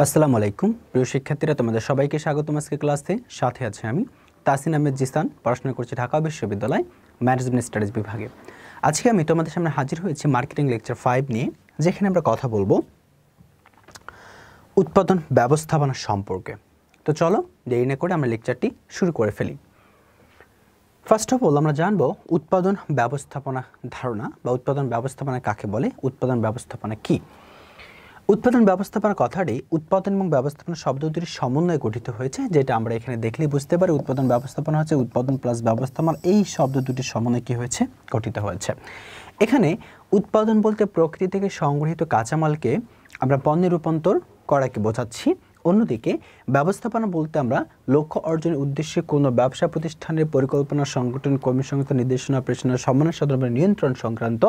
আসসালামু আলাইকুম প্রিয় শিক্ষার্থীরা, তোমাদের সবাইকে স্বাগতম আজকে ক্লাসে। সাথে আছে আমি তাসিন আহমেদ জিসান, পড়াশোনা করছি ঢাকা বিশ্ববিদ্যালয় ম্যানেজমেন্ট স্টাডিজ বিভাগে। আজকে আমি তোমাদের সামনে হাজির হয়েছি মার্কেটিং লেকচার 5 নিয়ে, যেখানে আমরা কথা বলবো উৎপাদন ব্যবস্থাপনা সম্পর্কে। তো চলো দেরি না করে আমরা লেকচারটি শুরু করে ফেলি। ফার্স্ট অফ অল আমরা জানবো উৎপাদন ব্যবস্থাপনা ধারণা বা উৎপাদন ব্যবস্থাপনা কাকে বলে, উৎপাদন ব্যবস্থাপনা কি। উৎপাদন ব্যবস্থাপনা কথাটি উৎপাদন এবং ব্যবস্থাপনা শব্দ দুটির সমন্বয়ে গঠিত হয়েছে, যেটা আমরা এখানে দেখলেই বুঝতে পারি। উৎপাদন ব্যবস্থাপনা হচ্ছে উৎপাদন প্লাস ব্যবস্থাপনা, এই শব্দ দুটির সমন্বয়ে কি হয়েছে, গঠিত হয়েছে। এখানে উৎপাদন বলতে প্রকৃতি থেকে সংগৃহীত কাঁচামালকে আমরা পণ্যে রূপান্তর করাকে বোঝাচ্ছি। অন্যদিকে ব্যবস্থাপনা বলতে আমরা লক্ষ্য অর্জনের উদ্দেশ্যে কোনো ব্যবসা প্রতিষ্ঠানের পরিকল্পনা, সংগঠন, কর্মী সংস্থা, নির্দেশনা, প্রেষণা, সম্মানের সাধারণ নিয়ন্ত্রণ সংক্রান্ত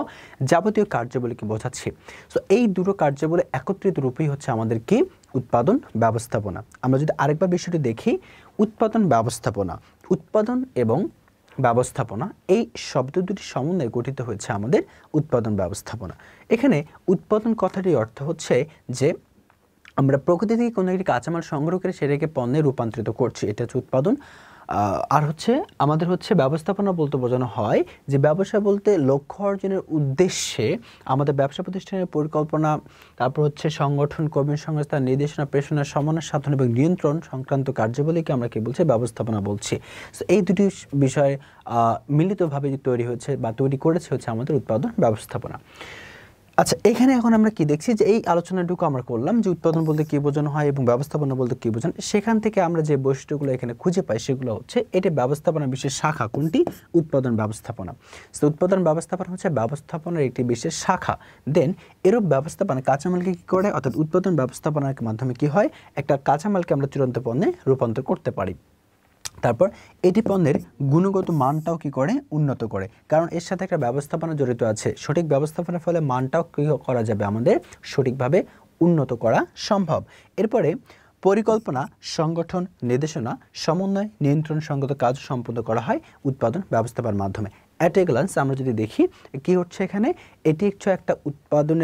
যাবতীয় কার্যাবলীকে বোঝাচ্ছি। সো এই দুটো কার্যাবলী একত্রিত রূপেই হচ্ছে আমাদের কি, উৎপাদন ব্যবস্থাপনা। আমরা যদি আরেকবার বিষয়টি দেখি, উৎপাদন ব্যবস্থাপনা, উৎপাদন এবং ব্যবস্থাপনা এই শব্দ দুটি সমন্বয়ে গঠিত হয়েছে আমাদের উৎপাদন ব্যবস্থাপনা। এখানে উৎপাদন কথাটির অর্থ হচ্ছে যে আমরা প্রকৃতি থেকে কোনো একটি কাঁচামাল সংগ্রহ করে সেটাকে পণ্যে রূপান্তরিত করছি, এটা হচ্ছে উৎপাদন। আর হচ্ছে আমাদের হচ্ছে ব্যবস্থাপনা বলতে বোঝানো হয় যে ব্যবসা বলতে লক্ষ্য অর্জনের উদ্দেশ্যে আমাদের ব্যবসা প্রতিষ্ঠানের পরিকল্পনা, তারপর হচ্ছে সংগঠন, কর্মী সংস্থা, নির্দেশনা, প্রেষণা, সমন্বয় সাধন এবং নিয়ন্ত্রণ সংক্রান্ত কার্যাবলীকে আমরা কি বলছি, ব্যবস্থাপনা বলছি। সো এই দুটি বিষয় মিলিতভাবে তৈরি হয়েছে বা তৈরি করেছে হচ্ছে আমাদের উৎপাদন ব্যবস্থাপনা। আচ্ছা, এখানে এখন আমরা কি দেখছি যে এই আলোচনাটুকু আমরা করলাম যে উৎপাদন বলতে কী বোঝানো হয় এবং ব্যবস্থাপনা বলতে কী বোঝানো। সেখান থেকে আমরা যে বৈশিষ্ট্যগুলো এখানে খুঁজে পাই সেগুলো হচ্ছে এটি ব্যবস্থাপনা বিশেষ শাখা। কোনটি? উৎপাদন ব্যবস্থাপনা। তো উৎপাদন ব্যবস্থাপনা হচ্ছে ব্যবস্থাপনার একটি বিশেষ শাখা। দেন এরূপ ব্যবস্থাপনা কাঁচামালকে কী করে, অর্থাৎ উৎপাদন ব্যবস্থাপনার মাধ্যমে কি হয়, একটা কাঁচামালকে আমরা চূড়ান্ত পণ্যে রূপান্তর করতে পারি। তারপর এটি পণ্যের গুণগত মানটাও কি করে, উন্নত করে, কারণ এর সাথে একটা ব্যবস্থাপনা জড়িত আছে। সঠিক ব্যবস্থাপনার ফলে মানটাও কি করা যাবে, আমাদের সঠিকভাবে উন্নত করা সম্ভব। এরপরে পরিকল্পনা, সংগঠন, নির্দেশনা, সমন্বয়, নিয়ন্ত্রণ সঙ্গত কাজ সম্পন্ন করা হয় উৎপাদন ব্যবস্থাপনার মাধ্যমে। অ্যাট এ গ্লান্স আমরা যদি দেখি কি হচ্ছে এখানে, এটি হচ্ছে একটা উৎপাদন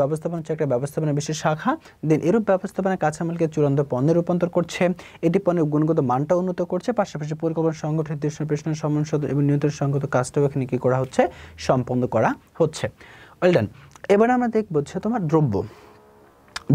ব্যবস্থাপনা হচ্ছে একটা ব্যবস্থাপনার বিশেষ শাখা। দেন এরূপ ব্যবস্থাপনা কাঁচামালকে চূড়ান্ত পণ্যে রূপান্তর করছে, এটি পণ্যের গুণগত মানটা উন্নত করছে, পাশাপাশি পরিকল্পনা, সংগঠন, নির্দেশনা, প্রেষণা, সমন্বয় এবং নিয়ন্ত্রণ সঙ্গত কাজটাও এখানে কি করা হচ্ছে, সম্পন্ন করা হচ্ছে। Well done. এবার আমরা দেখব হচ্ছে তোমার দ্রব্য।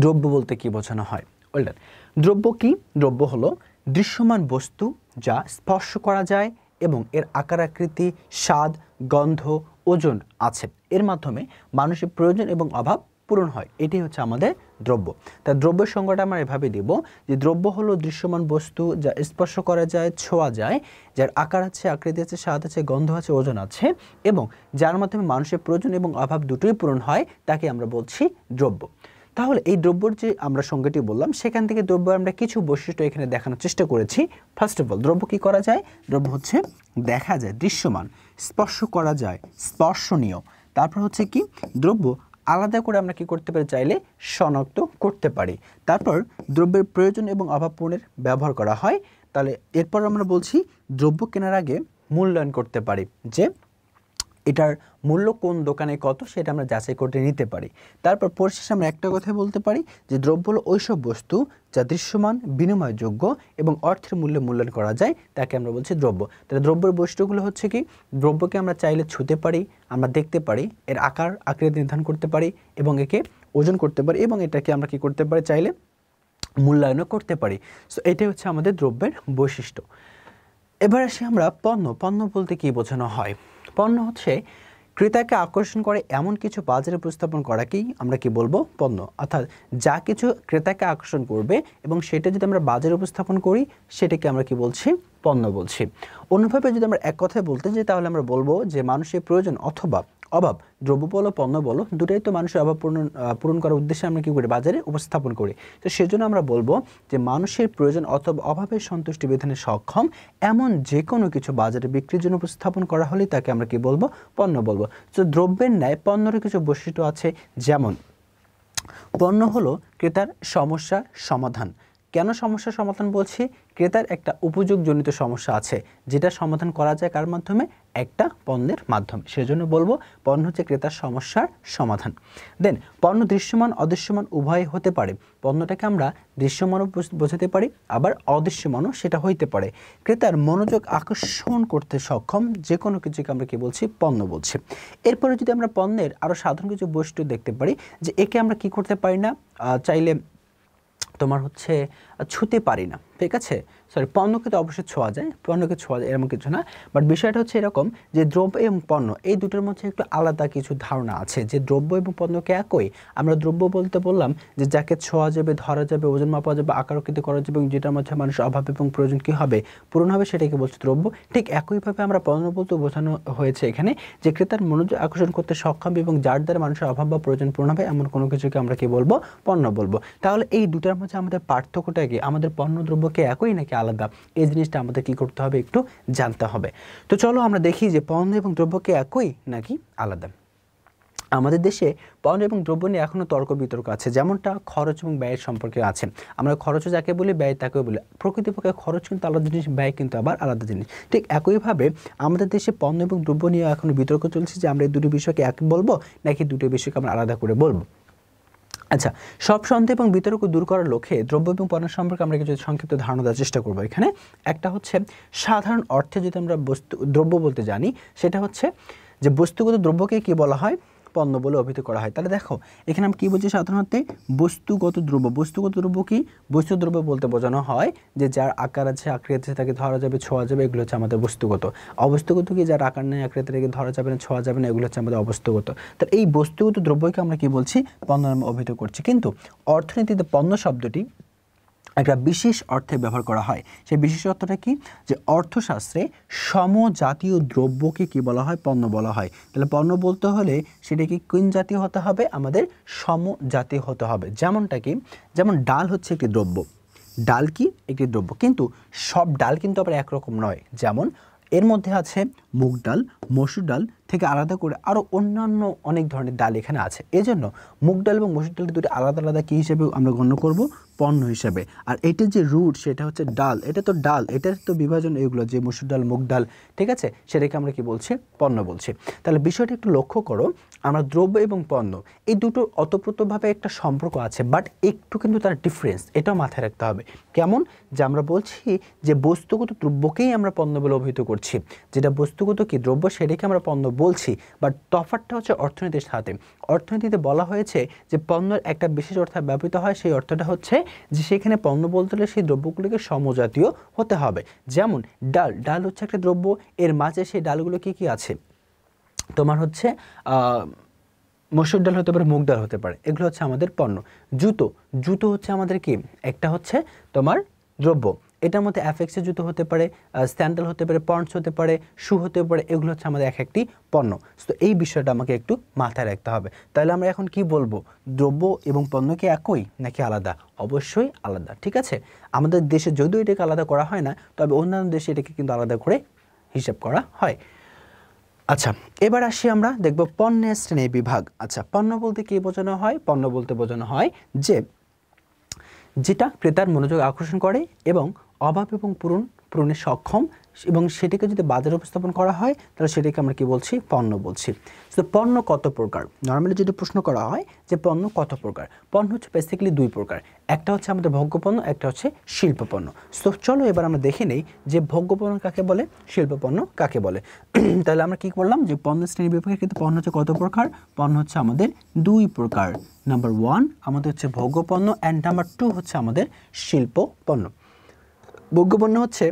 দ্রব্য বলতে কি বোঝানো হয়? Well done. দ্রব্য কি? দ্রব্য হলো দৃশ্যমান বস্তু যা স্পর্শ করা যায় এবং এর আকার আকৃতি, স্বাদ, গন্ধ, ওজন আছে, এর মাধ্যমে মানুষের প্রয়োজন এবং অভাব পূরণ হয়, এটি হচ্ছে আমাদের দ্রব্য। তাই দ্রব্যের সংজ্ঞাটা আমরা এভাবে দেব যে দ্রব্য হলো দৃশ্যমান বস্তু যা স্পর্শ করা যায়, ছোঁয়া যায়, যার আকার আছে, আকৃতি আছে, স্বাদ আছে, গন্ধ আছে, ওজন আছে এবং যার মাধ্যমে মানুষের প্রয়োজন এবং অভাব দুটোই পূরণ হয়, তাকে আমরা বলছি দ্রব্য। তাহলে এই দ্রব্যর যে আমরা সংজ্ঞাটি বললাম, সেখান থেকে দ্রব্য আমরা কিছু বৈশিষ্ট্য এখানে দেখানোর চেষ্টা করেছি। ফার্স্ট অফ অল, দ্রব্য কি করা যায়? দ্রব্য হচ্ছে দেখা যায়, দৃশ্যমান, স্পর্শ করা যায়, স্পর্শনীয়। তারপর হচ্ছে কি, দ্রব্য আলাদা করে আমরা কি করতে পারি, চাইলে শনাক্ত করতে পারি। তারপর দ্রব্যের প্রয়োজন এবং অভাব পূরণের ব্যবহার করা হয়। তাহলে এরপর আমরা বলছি দ্রব্য কেনার আগে মূল্যায়ন করতে পারি, যে এটার মূল্য কোন দোকানে কত, সেটা আমরা যাচাই করে নিতে পারি। তারপর পরিশেষে আমরা একটা কথাই বলতে পারি যে দ্রব্য হলো ওইসব বস্তু যা দৃশ্যমান, বিনিময়যোগ্য এবং অর্থের মূল্যে মূল্যায়ন করা যায়, তাকে আমরা বলছি দ্রব্য। তাহলে দ্রব্যের বৈশিষ্ট্যগুলো হচ্ছে কি, দ্রব্যকে আমরা চাইলে ছুঁতে পারি, আমরা দেখতে পারি, এর আকার আকৃতি নির্ধারণ করতে পারি এবং একে ওজন করতে পারি এবং এটাকে আমরা কি করতে পারি, চাইলে মূল্যায়নও করতে পারি। সো এটাই হচ্ছে আমাদের দ্রব্যের বৈশিষ্ট্য। এবার আসি আমরা পণ্য। পণ্য বলতে কি বোঝানো হয়? পণ্য হচ্ছে ক্রেতাকে আকর্ষণ করে এমন কিছু বাজারে উপস্থাপন করাকেই আমরা কি বলবো, পণ্য। অর্থাৎ যা কিছু ক্রেতাকে আকর্ষণ করবে এবং সেটা যদি আমরা বাজারে উপস্থাপন করি, সেটাকে আমরা কি বলছি, পণ্য বলছি। অন্যভাবে যদি আমরা এক কথায় বলতে যাই, তাহলে আমরা বলবো যে মানুষের প্রয়োজন অথবা অভাব, দ্রব্য বলো পণ্য বলো, দুটাই তো মানুষের অভাব পূরণ করার উদ্দেশ্যে আমরা কি করি, বাজারে উপস্থাপন করি। তো সেজন্য আমরা বলবো যে মানুষের প্রয়োজন অথবা অভাবের সন্তুষ্টি বিধানে সক্ষম এমন যে কোনো কিছু বাজারে বিক্রির জন্য উপস্থাপন করা হলে তাকে আমরা কি বলবো, পণ্য বলবো। তো দ্রব্যের ন্যায় পণ্যের কিছু বৈশিষ্ট্য আছে, যেমন পণ্য হলো ক্রেতার সমস্যার সমাধান, কেন সমস্যার সমাধান বলছি? ক্রেতার একটা উপযোগজনিত সমস্যা আছে যেটা সমাধান করা যায় কার মাধ্যমে? একটা পণ্যের মাধ্যমে। সেজন্য বলবো পণ্য হচ্ছে ক্রেতার সমস্যার সমাধান। দেন পণ্য দৃশ্যমান অদৃশ্যমান উভয় হতে পারে। পণ্যটাকে আমরা দৃশ্যমানও বোঝাতে পারি, আবার অদৃশ্যমানও সেটা হইতে পারে। ক্রেতার মনোযোগ আকর্ষণ করতে সক্ষম যে কোনো কিছুকে আমরা কি বলছি? পণ্য বলছি। এরপরে যদি আমরা পণ্যের আরও সাধারণ কিছু বৈশিষ্ট্য দেখতে পারি, যে একে আমরা কি করতে পারি না, চাইলে তোমার হচ্ছে ছুঁতে পারি না, ঠিক আছে? সরি, পণ্যকে তো অবশ্যই ছোঁয়া যায়, পণ্যকে ছোঁয়া যায় এরকম কিছু না, বাট বিষয়টা হচ্ছে এরকম যে দ্রব্য এবং পণ্য এই দুটোর মধ্যে একটু আলাদা কিছু ধারণা আছে, যে দ্রব্য এবং পণ্যকে একই। আমরা দ্রব্য বলতে বললাম যে যাকে ছোঁয়া যাবে, ধরা যাবে, ওজন মাপা যাবে, আকারকৃতি করা যাবে এবং যেটার মধ্যে মানুষের অভাব এবং প্রয়োজন কী হবে? পূরণ হবে, সেটাকে বলছে দ্রব্য। ঠিক একইভাবে আমরা পণ্য বলতে বোঝানো হয়েছে এখানে যে ক্রেতার মনোযোগ আকর্ষণ করতে সক্ষম এবং যার দ্বারা মানুষের অভাব বা প্রয়োজন পূরণ হবে এমন কোনো কিছুকে আমরা কি বলবো? পণ্য বলবো। তাহলে এই দুটার মধ্যে আমাদের পার্থক্যটা কি? আমাদের পণ্য দ্রব্যকে একই নাকি আলাদা? এই জিনিসটা আমাদের কি করতে হবে? একটু জানতে হবে। তো চলো আমরা দেখি যে পণ্য এবং দ্রব্যকে একই নাকি আলাদা। আমাদের দেশে পণ্য এবং দ্রব্য নিয়ে এখনও তর্ক বিতর্ক আছে, যেমনটা খরচ এবং ব্যয়ের সম্পর্কে আছে। আমরা খরচও যাকে বলি, ব্যয় তাকেও বলি। প্রকৃতপক্ষে খরচ কিন্তু আলাদা জিনিস, ব্যয় কিন্তু আবার আলাদা জিনিস। ঠিক একইভাবে আমাদের দেশে পণ্য এবং দ্রব্য নিয়ে এখনও বিতর্ক চলছে যে আমরা এই দুটো বিষয়কে এক বলবো নাকি দুটো বিষয়কে আমরা আলাদা করে বলবো। আচ্ছা, সব সন্দেহ এবং বিতর্ক দূর করার লক্ষ্যে দ্রব্য এবং পণ্য সম্পর্কে আমরা কিছু সংক্ষিপ্ত ধারণা দেওয়ার চেষ্টা করবো। এখানে একটা হচ্ছে সাধারণ অর্থে যদি আমরা দ্রব্য বলতে জানি, সেটা হচ্ছে যে বস্তুগত দ্রব্যকে কি বলা হয়? পণ্য বলে অভিহিত করা হয়। তাহলে দেখো এখানে আমি কী বলছি? সাধারণত বস্তুগত দ্রব্য। বস্তুগত দ্রব্য কি? বস্তু দ্রব্য বলতে বোঝানো হয় যে যার আকার আছে, আকৃতি আছে, তাকে ধরা যাবে, ছোঁয়া যাবে, এগুলো হচ্ছে আমাদের বস্তুগত। অবস্তুগত কি? যার আকার নেই, আকৃতি থেকে ধরা যাবে না, ছোঁয়া যাবে না, এগুলো হচ্ছে আমাদের অবস্তুগত। তাহলে এই বস্তুগত দ্রব্যকে আমরা কি বলছি? পণ্য নামে অভিহিত করছি। কিন্তু অর্থনীতিতে পণ্য শব্দটি একটা বিশেষ অর্থে ব্যবহার করা হয়। সেই বিশেষ অর্থটা কি? যে অর্থশাস্ত্রে সমজাতীয় দ্রব্যকে কি বলা হয়? পণ্য বলা হয়। তাহলে পণ্য বলতে হলে সেটা কি কোন জাতীয় হতে হবে? আমাদের সমজাতীয় হতে হবে। যেমনটা কি? যেমন ডাল হচ্ছে একটি দ্রব্য। ডাল কি? একটি দ্রব্য। কিন্তু সব ডাল কিন্তু আবার একরকম নয়। যেমন এর মধ্যে আছে মুগ ডাল, মসুর ডাল থেকে আলাদা করে আরও অন্যান্য অনেক ধরনের ডাল এখানে আছে। এজন্য মুগ ডাল এবং মসুর ডাল দুটি আলাদা আলাদা কী হিসেবে আমরা গণ্য করব? পণ্য হিসাবে। আর এটার যে রুট সেটা হচ্ছে ডাল, এটা তো ডাল, এটার তো বিভাজন এগুলো যে মসুর ডাল, মুগ ডাল, ঠিক আছে? সেটাকে আমরা কি বলছি? পণ্য বলছি। তাহলে বিষয়টা একটু লক্ষ্য করো, আমরা দ্রব্য এবং পণ্য এই দুটো অতপ্রতভাবে একটা সম্পর্ক আছে, বাট একটু কিন্তু তার ডিফারেন্স, এটাও মাথায় রাখতে হবে। কেমন? যে আমরা বলছি যে বস্তুগত দ্রব্যকেই আমরা পণ্য বলে অভিহিত করছি, যেটা বস্তুগত কি দ্রব্য সেটাকে আমরা পণ্য বলছি, বাট তফাৎটা হচ্ছে অর্থনীতির সাথে। অর্থনীতিতে বলা হয়েছে যে পণ্যের একটা বিশেষ অর্থে ব্যবহৃত হয়, সেই অর্থটা হচ্ছে যে সেখানে পণ্য বলতে হলে সেই দ্রব্যগুলোকে সমজাতীয় হতে হবে। যেমন ডাল, ডাল হচ্ছে একটা দ্রব্য, এর মাঝে সেই ডালগুলো কি কি আছে? তোমার হচ্ছে মসুর ডাল হতে পারে, মুগ ডাল হতে পারে, এগুলো হচ্ছে আমাদের পণ্য। জুতো, জুতো হচ্ছে আমাদের কি? একটা হচ্ছে তোমার দ্রব্য, এটার মধ্যে অ্যাফেক্সের জুতো হতে পারে, স্যান্ডেল হতে পারে, পন্ডস হতে পারে, শু হতে পারে, এগুলো হচ্ছে আমাদের এক একটি পণ্য। তো এই বিষয়টা আমাকে একটু মাথায় রাখতে হবে। তাহলে আমরা এখন কি বলবো? দ্রব্য এবং পণ্য কি একই নাকি আলাদা? অবশ্যই আলাদা, ঠিক আছে? আমাদের দেশে যদিও এটাকে আলাদা করা হয় না, তবে অন্যান্য দেশে এটাকে কিন্তু আলাদা করে হিসাব করা হয়। আচ্ছা, এবার আসি আমরা দেখব পণ্যের শ্রেণী বিভাগ। আচ্ছা, পণ্য বলতে কি বোঝানো হয়? পণ্য বলতে বোঝানো হয় যে যেটা ক্রেতার মনোযোগ আকর্ষণ করে এবং অভাব এবং পূরণে সক্ষম, এবং সেটাকে যদি বাজারে উপস্থাপন করা হয় তাহলে সেটাকে আমরা কি বলছি? পণ্য বলছি। তো পণ্য কত প্রকার? নর্মালি যদি প্রশ্ন করা হয় যে পণ্য কত প্রকার, পণ্য হচ্ছে বেসিক্যালি দুই প্রকার। একটা হচ্ছে আমাদের ভোগ্যপণ্য, একটা হচ্ছে শিল্পপণ্য। তো চলো এবার আমরা দেখে নেই যে ভোগ্যপণ্য কাকে বলে, শিল্পপণ্য কাকে বলে। তাহলে আমরা কি করলাম যে পণ্য শ্রেণী বিভাগে কিন্তু পণ্য হচ্ছে কত প্রকার? পণ্য হচ্ছে আমাদের দুই প্রকার। নাম্বার 1 আমাদের হচ্ছে ভোগ্যপণ্য, অ্যান্ড নাম্বার 2 হচ্ছে আমাদের শিল্পপণ্য। ভোগ্যপণ্য হচ্ছে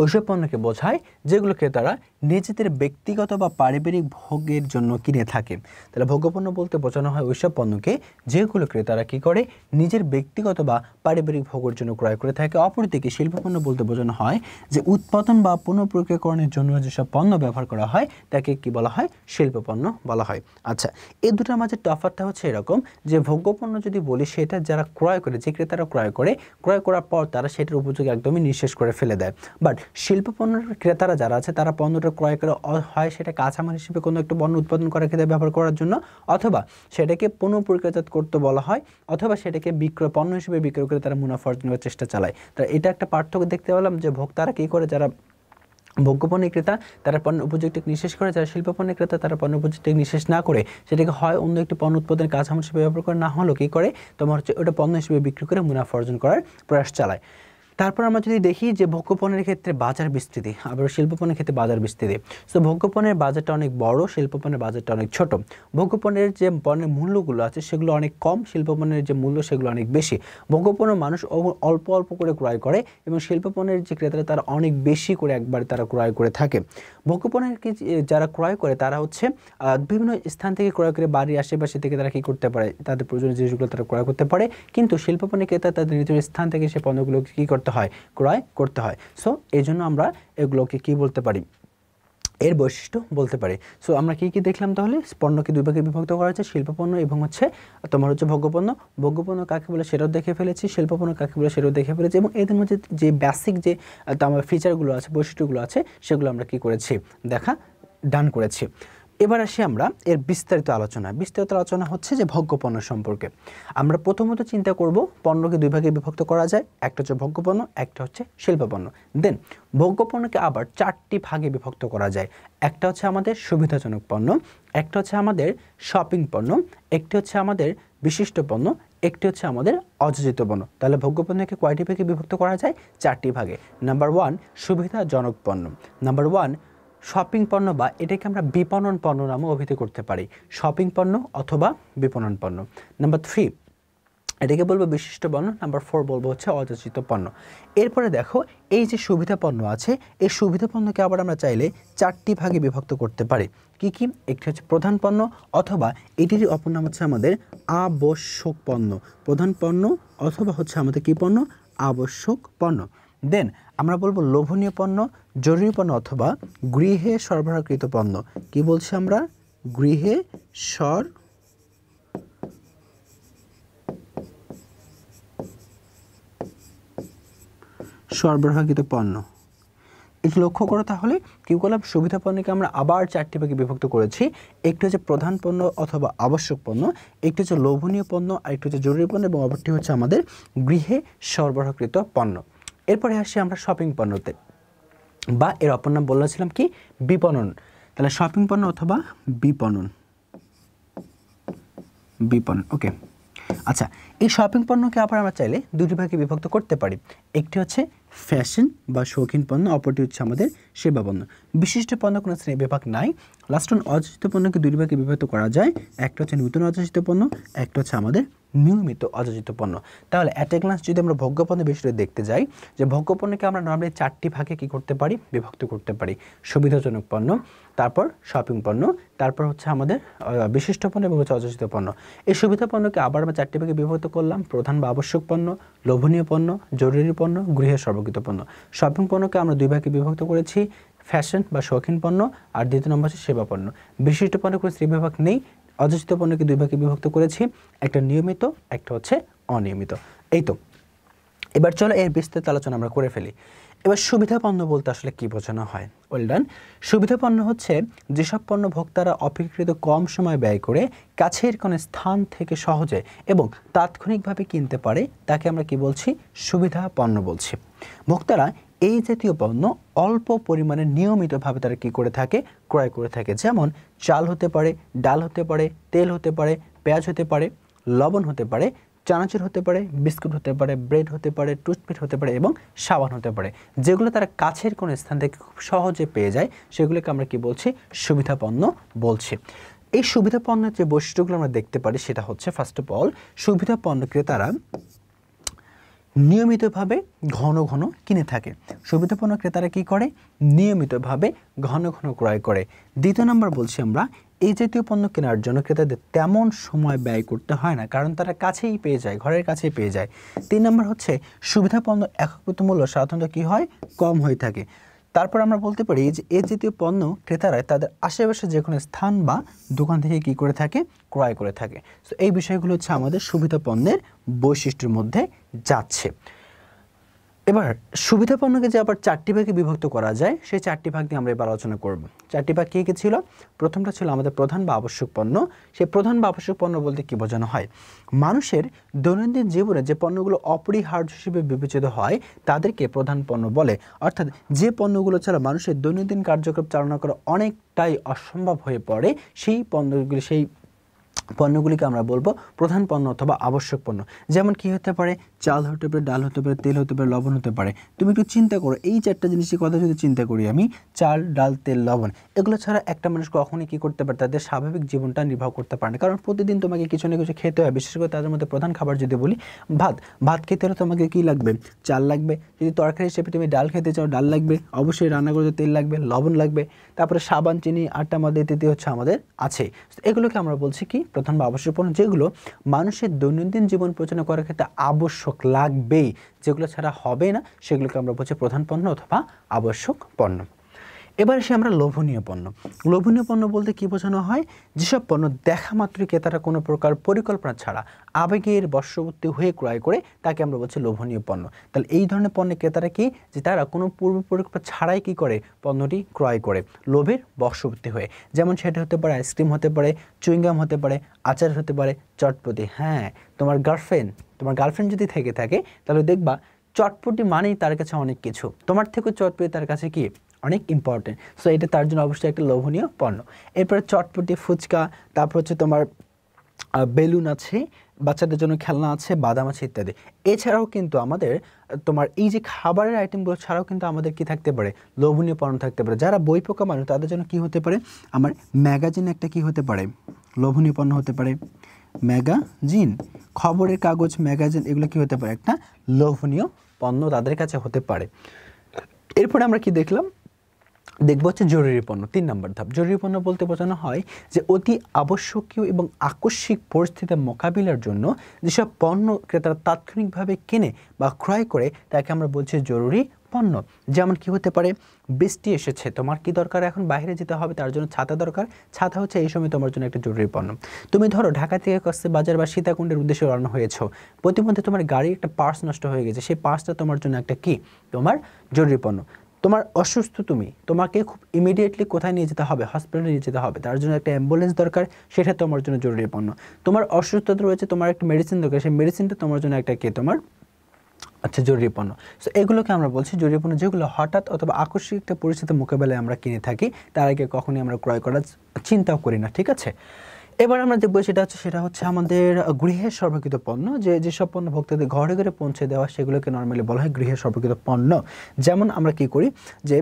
ওইসব পণ্যকে বোঝায় যেগুলো ক্রেতারা নিজেদের ব্যক্তিগত বা পারিবারিক ভোগের জন্য কিনে থাকে। তাহলে ভোগ্যপণ্য বলতে বোঝানো হয় ওইসব পণ্যকে যেগুলো ক্রেতারা কি করে? নিজের ব্যক্তিগত বা পারিবারিক ভোগের জন্য ক্রয় করে থাকে। অপরদিকে শিল্পপণ্য বলতে বোঝানো হয় যে উৎপাদন বা পুনঃপ্রক্রিয়াকরণের জন্য যেসব পণ্য ব্যবহার করা হয় তাকে কি বলা হয়? শিল্পপণ্য বলা হয়। আচ্ছা, এই দুটোর মাঝে তফাৎটা হচ্ছে এরকম যে ভোগ্যপণ্য যদি বলি সেটা যারা ক্রয় করে, যে ক্রেতারা ক্রয় করার পর তারা সেটার উপযোগ একদমই নিঃশেষ করে ফেলে দেয়। বাট শিল্প পণ্যের ক্রেতারা যারা আছে তারা পণ্যটা ক্রয় করে হয় সেটা কাঁচামাল হিসেবে কোনো একটা পণ্য উৎপাদন করার ক্ষেত্রে ব্যবহার করার জন্য, অথবা সেটাকে পুনঃপ্রক্রিয়াজাত করতে বলা হয়, অথবা সেটাকে পণ্য হিসেবে বিক্রয় করে তারা মুনাফা অর্জনের চেষ্টা চালায়। তো এটা একটা পার্থক্য দেখতে পেলাম যে ভোক্তারা কী করে, যারা ভোগ্যপণ্য ক্রেতা তারা পণ্য উপযুক্ত নিঃশেষ করে, যারা শিল্প পণ্য ক্রেতা তারা পণ্য উপযুক্ত নিঃশেষ না করে সেটাকে হয় অন্য একটি পণ্য উৎপাদনের কাঁচামাল হিসেবে ব্যবহার করে, না হলেও কী করে তোমার হচ্ছে ওটা পণ্য হিসেবে বিক্রি করে মুনাফা অর্জন করার প্রয়াস চালায়। তারপর আমরা যদি দেখি যে ভোগ্যপণ্যের ক্ষেত্রে বাজার বিস্তৃতি, আবার শিল্পপণ্যের ক্ষেত্রে বাজার বিস্তৃতি। সো ভোগ্যপণ্যের বাজারটা অনেক বড়, শিল্পপণ্যের বাজারটা অনেক ছোট। ভোগ্যপণ্যের যে পণ্যের মূল্যগুলো আছে সেগুলো অনেক কম, শিল্পপণ্যের যে মূল্য সেগুলো অনেক বেশি। ভোগ্যপণ্য মানুষ অল্প অল্প করে ক্রয় করে এবং শিল্পপণ্যের যে ক্রেতারা তারা অনেক বেশি করে একবার তারা ক্রয় করে থাকে। ভোগ্যপণ্যের যারা ক্রয় করে তারা হচ্ছে বিভিন্ন স্থান থেকে ক্রয় করে বাড়ির আশেপাশে থেকে তারা কী করতে পারে, তাদের প্রয়োজনীয় জিনিসগুলো তারা ক্রয় করতে পারে, কিন্তু শিল্পপণ্য ক্রেতা তাদের নিজের স্থান থেকে সে পণ্যগুলোকে কী করতে হয়, ক্রয় করতে হয়। সো এই জন্য আমরা এগুলোকে কি বলতে পারি, এর বৈশিষ্ট্য বলতে পারি। সো আমরা কি কি দেখলাম তাহলে, পণ্যকে দুই ভাগে বিভক্ত করা হয়েছে, শিল্পপণ্য এবং হচ্ছে তোমার হচ্ছে ভোগ্যপণ্য। ভোগ্যপণ্য কাকে বলে সেটাও দেখে ফেলেছি, শিল্পপণ্য কাকে বলে সেটাও দেখে ফেলেছি, এবং এদের মধ্যে যে বেসিক যে আমার ফিচারগুলো আছে, বৈশিষ্ট্যগুলো আছে, সেগুলো আমরা কি করেছি, ডান করেছি। এবার আসি আমরা এর বিস্তারিত আলোচনা হচ্ছে যে ভোগ্যপণ্য সম্পর্কে। আমরা প্রথমত চিন্তা করব পণ্যকে দুই ভাগে বিভক্ত করা যায়, একটা হচ্ছে ভোগ্যপণ্য, একটা হচ্ছে শিল্পপণ্য। দেন ভোগ্যপণ্যকে আবার 4টি ভাগে বিভক্ত করা যায়, একটা হচ্ছে আমাদের সুবিধাজনক পণ্য, একটা হচ্ছে আমাদের শপিং পণ্য, একটি হচ্ছে আমাদের বিশিষ্ট পণ্য, একটি হচ্ছে আমাদের অযাচিত পণ্য। তাহলে ভোগ্যপণ্যকে কয়টি ভাগে বিভক্ত করা যায়, 4টি ভাগে। নাম্বার 1 সুবিধাজনক পণ্য, নাম্বার 1 শপিং পণ্য, বা এটাকে আমরা বিপণন পণ্য নামে অভিহিত করতে পারি, শপিং পণ্য অথবা বিপণন পণ্য। নাম্বার 3 এটাকে বলবো বিশিষ্ট পণ্য, নাম্বার 4 বলবো হচ্ছে অযাচিত পণ্য। এরপরে দেখো এই যে সুবিধা পণ্য আছে, এই সুবিধা পণ্যকে আবার আমরা চাইলে 4টি ভাগে বিভক্ত করতে পারি। কি কি, একটি হচ্ছে প্রধান পণ্য, অথবা এটির অপর নাম হচ্ছে আমাদের আবশ্যক পণ্য, প্রধান পণ্য অথবা হচ্ছে আমাদের কি পণ্য, আবশ্যক পণ্য। দেন আমরা বলবো লোভনীয় পণ্য, জরুরি পণ্য অথবা গৃহে সরবরাহকৃত পণ্য। কি বলছি আমরা, গৃহে সরবরাহকৃত পণ্য। একটু লক্ষ্য করো তাহলে কি করলাম, সুবিধা পণ্যকে আমরা আবার 4টি ভাগে বিভক্ত করেছি, একটি হচ্ছে প্রধান পণ্য অথবা আবশ্যক পণ্য, একটি হচ্ছে লোভনীয় পণ্য, আর একটি হচ্ছে জরুরি পণ্য, এবং অপরটি হচ্ছে আমাদের গৃহে সরবরাহকৃত পণ্য। এরপরে আসি আমরা শপিং পণ্যতে, বা এর অপর নাম বলেছিলাম কি, বিপণন। তাহলে শপিং পণ্য অথবা বিপণন, ওকে। আচ্ছা, এই শপিং পণ্যকে আবার আমরা চাইলে দুটি ভাগে বিভক্ত করতে পারি, একটি হচ্ছে ফ্যাশন বা শৌখিন পণ্য, অপরটি হচ্ছে আমাদের সেবা পণ্য। বিশিষ্ট পণ্য কোনো শ্রেণী বিভাগ নাই। লাস্ট অন অযাচিত পণ্যকে দুটি ভাগে বিভক্ত করা যায়, একটা হচ্ছে নতুন অযাচিত পণ্য, একটা হচ্ছে আমাদের নিয়মিত অযাচিত পণ্য। তাহলে অ্যাট এ গ্লান্স যদি আমরা ভোগ্যপণ্যের বিষয়টা দেখতে যাই, যে ভোগ্যপণ্যকে আমরা নর্মালি 4টি ভাগে কি করতে পারি, বিভক্ত করতে পারি, সুবিধাজনক পণ্য, তারপর শপিং পণ্য, তারপর হচ্ছে আমাদের বিশিষ্ট পণ্য এবং হচ্ছে অযাচিত পণ্য। এই সুবিধা পণ্যকে আবার আমরা 4টি ভাগে বিভক্ত করলাম, প্রধান বা আবশ্যক পণ্য, লোভনীয় পণ্য, জরুরি পণ্য, গৃহে সর্বকৃত পণ্য। শপিং পণ্যকে আমরা 2 ভাগে বিভক্ত করেছি, ফ্যাশন বা শৌখিন পণ্য, আর দ্বিতীয় নম্বর হচ্ছে সেবা পণ্য। বিশিষ্ট পণ্য কোনো শ্রেণী বিভাগ নেই। অযাচিত পণ্যকে 2 ভাগে বিভক্ত করেছি, একটা নিয়মিত, একটা হচ্ছে অনিয়মিত। এই তো, এবার চলো এর বিস্তারিত আলোচনা আমরা করে ফেলি। এবার সুবিধা পণ্য বলতে আসলে কি বোঝানো হয়, ওয়েল ডান। সুবিধা পণ্য হচ্ছে যেসব পণ্য ভোক্তারা অপেক্ষাকৃত কম সময় ব্যয় করে কাছের কোনো স্থান থেকে সহজে এবং তাৎক্ষণিকভাবে কিনতে পারে, তাকে আমরা কি বলছি, সুবিধা পণ্য বলছি। ভোক্তারা এই জাতীয় পণ্য অল্প পরিমাণে নিয়মিতভাবে তারা কী করে থাকে, ক্রয় করে থাকে। যেমন চাল হতে পারে, ডাল হতে পারে, তেল হতে পারে, পেঁয়াজ হতে পারে, লবণ হতে পারে, চানাচুর হতে পারে, বিস্কুট হতে পারে, ব্রেড হতে পারে, টুথপেস্ট হতে পারে এবং সাবান হতে পারে। যেগুলো তারা কাছের কোনো স্থান থেকে খুব সহজে পেয়ে যায়, সেগুলোকে আমরা কি বলছি, সুবিধা পণ্য বলছি। এই সুবিধা পণ্যের যে বৈশিষ্ট্যগুলো আমরা দেখতে পারি সেটা হচ্ছে, ফার্স্ট অফ অল, সুবিধা পণ্য ক্রেতারা নিয়মিতভাবে ঘন ঘন কিনে থাকে। সুবিধা পণ্য ক্রেতারা কী করে, নিয়মিতভাবে ঘন ঘন ক্রয় করে। দ্বিতীয় নম্বর বলছি আমরা, এই জাতীয় পণ্য কেনার জন্য ক্রেতাদের তেমন সময় ব্যয় করতে হয় না, কারণ তারা কাছেই পেয়ে যায়, ঘরের কাছেই পেয়ে যায়। 3 নম্বর হচ্ছে, সুবিধা পণ্য একত্রিত মূল্য সাধারণত কী হয়, কম হয়ে থাকে। তারপর আমরা বলতে পারি যে এই জাতীয় পণ্য ক্রেতারা তাদের আশেপাশে যে কোনো স্থান বা দোকান থেকে কী করে থাকে, ক্রয় করে থাকে। তো এই বিষয়গুলো হচ্ছে আমাদের সুবিধা পণ্যের বৈশিষ্ট্যের মধ্যে যাচ্ছে। এবার সুবিধা পণ্যকে যে আবার 4টি ভাগে বিভক্ত করা যায় সেই 4টি ভাগ নিয়ে আমরা এবার আলোচনা করব। 4টি ভাগ কি ছিল? প্রথমটা ছিল আমাদের প্রধান বা আবশ্যক পণ্য। সেই প্রধান বা আবশ্যক পণ্য বলতে কি বোঝানো হয়? মানুষের দৈনন্দিন জীবনে যে পণ্যগুলো অপরিহার্য হিসেবে বিবেচিত হয় তাদেরকে প্রধান পণ্য বলে। অর্থাৎ যে পণ্যগুলো ছাড়া মানুষের দৈনন্দিন কার্যক্রম চালনা করা অনেকটাই অসম্ভব হয়ে পড়ে সেই পণ্যগুলিকে আমরা বলবো প্রধান পণ্য অথবা আবশ্যক পণ্য। যেমন কি হতে পারে? চাল হতে পারে, ডাল হতে পারে, তেল হতে পারে, লবণ হতে পারে। তুমি একটু চিন্তা করো, এই 4টা জিনিসের কথা যদি চিন্তা করি আমি, চাল, ডাল, তেল, লবণ, এগুলো ছাড়া একটা মানুষ কখনোই কি করতে পারে? তাদের স্বাভাবিক জীবনটা নির্বাহ করতে পারে না। কারণ প্রতিদিন তোমাকে কিছু না কিছু খেতে হয়। বিশেষ করে তাদের মধ্যে প্রধান খাবার যদি বলি ভাত খেতে হলে তোমাকে কি লাগবে? চাল লাগবে। যদি তরকারি হিসেবে তুমি ডাল খেতে চাও, ডাল লাগবে। অবশ্যই রান্না করতে তেল লাগবে, লবণ লাগবে। তারপরে সাবান, চিনি, আটা, ময়দা ইত্যাদি হচ্ছে আমাদের আছে। এগুলোকে আমরা বলছি কি? প্রধান বা আবশ্যক পণ্য, যেগুলো মানুষের দৈনন্দিন জীবন পরিচালনা করার ক্ষেত্রে আবশ্যক লাগবেই, যেগুলো ছাড়া হবে না, সেগুলোকে আমরা বলছি প্রধান পণ্য অথবা আবশ্যক পণ্য। এবার এসে আমরা লোভনীয় পণ্য। লোভনীয় পণ্য বলতে কি বোঝানো হয়? যেসব পণ্য দেখা মাত্রই ক্রেতারা কোনো প্রকার পরিকল্পনা ছাড়া আবেগের বশবর্তী হয়ে ক্রয় করে তাকে আমরা বলছি লোভনীয় পণ্য। তাহলে এই ধরনের পণ্যের ক্রেতারা কি? যে তারা কোনো পূর্ব পরিকল্পনা ছাড়াই কি করে? পণ্যটি ক্রয় করে লোভের বশবর্তী হয়ে। যেমন সেটা হতে পারে আইসক্রিম হতে পারে, চুইংগাম হতে পারে, আচার হতে পারে, চটপটি। হ্যাঁ, তোমার গার্লফ্রেন্ড যদি থেকে থাকে তাহলে দেখবা চটপটি মানেই তার কাছে অনেক কিছু। তোমার থেকেও চটপটি তার কাছে কি? অনেক ইম্পর্টেন্ট। সো এটা তার জন্য অবশ্যই একটা লোভনীয় পণ্য। এরপরে চটপটি, ফুচকা, তারপর হচ্ছে তোমার বেলুন আছে, বাচ্চাদের জন্য খেলনা আছে, বাদাম আছে ইত্যাদি। এছাড়াও কিন্তু আমাদের তোমার এই যে খাবারের আইটেমগুলো ছাড়াও কিন্তু আমাদের কি থাকতে পারে? লোভনীয় পণ্য থাকতে পারে। যারা বই পোকা মানুষ তাদের জন্য কি হতে পারে? আমার ম্যাগাজিন একটা কি হতে পারে? লোভনীয় পণ্য হতে পারে। ম্যাগাজিন, খবরের কাগজ, ম্যাগাজিন, এগুলো কি হতে পারে? একটা লোভনীয় পণ্য তাদের কাছে হতে পারে। এরপরে আমরা কি দেখবো হচ্ছে জরুরি পণ্য। 3 নম্বর ধাপ। জরুরি পণ্য বলতে বোঝানো হয় যে অতি আবশ্যকীয় এবং আকস্মিক পরিস্থিতি মোকাবিলার জন্য যেসব পণ্য ক্রেতারা তাৎক্ষণিকভাবে কেনে বা ক্রয় করে তাকে আমরা বলছি জরুরি পণ্য। যেমন কি হতে পারে? বৃষ্টি এসেছে, তোমার কি দরকার? এখন বাইরে যেতে হবে, তার জন্য ছাতা দরকার। ছাতা হচ্ছে এই সময় তোমার জন্য একটা জরুরি পণ্য। তুমি ধরো ঢাকা থেকে কক্সবাজার বা সীতাকুণ্ডের উদ্দেশ্যে রওনা হয়েছো, প্রতিমধ্যে তোমার গাড়ির একটা পার্টস নষ্ট হয়ে গেছে, সেই পার্টসটা তোমার জন্য একটা কি? তোমার জরুরি পণ্য। তোমার অসুস্থ, তোমাকে খুব ইমিডিয়েটলি কোথায় নিয়ে যেতে হবে? হসপিটালে নিয়ে যেতে হবে, তার জন্য একটা অ্যাম্বুলেন্স দরকার, সেটা তোমার জন্য জরুরি পণ্য। তোমার অসুস্থতা রয়েছে, তোমার একটা মেডিসিন দরকার, সেই মেডিসিনটা তোমার জন্য একটা কি? তোমার জরুরি পণ্য। সো এগুলোকে আমরা বলছি জরুরি পণ্য, যেগুলো হঠাৎ অথবা আকস্মিক একটা পরিস্থিতির মোকাবেলায় আমরা কিনে থাকি, তার আগে কখনোই আমরা ক্রয় করার চিন্তাও করি না। ঠিক আছে, এবার আমরা দেখবো সেটা হচ্ছে আমাদের গৃহের সর্বকৃত পণ্য। যেসব পণ্য ভোক্তাদের ঘরে ঘরে পৌঁছে দেওয়া, সেগুলোকে নর্মালি বলা হয় গৃহের সর্বকৃত পণ্য। যেমন আমরা কি করি যে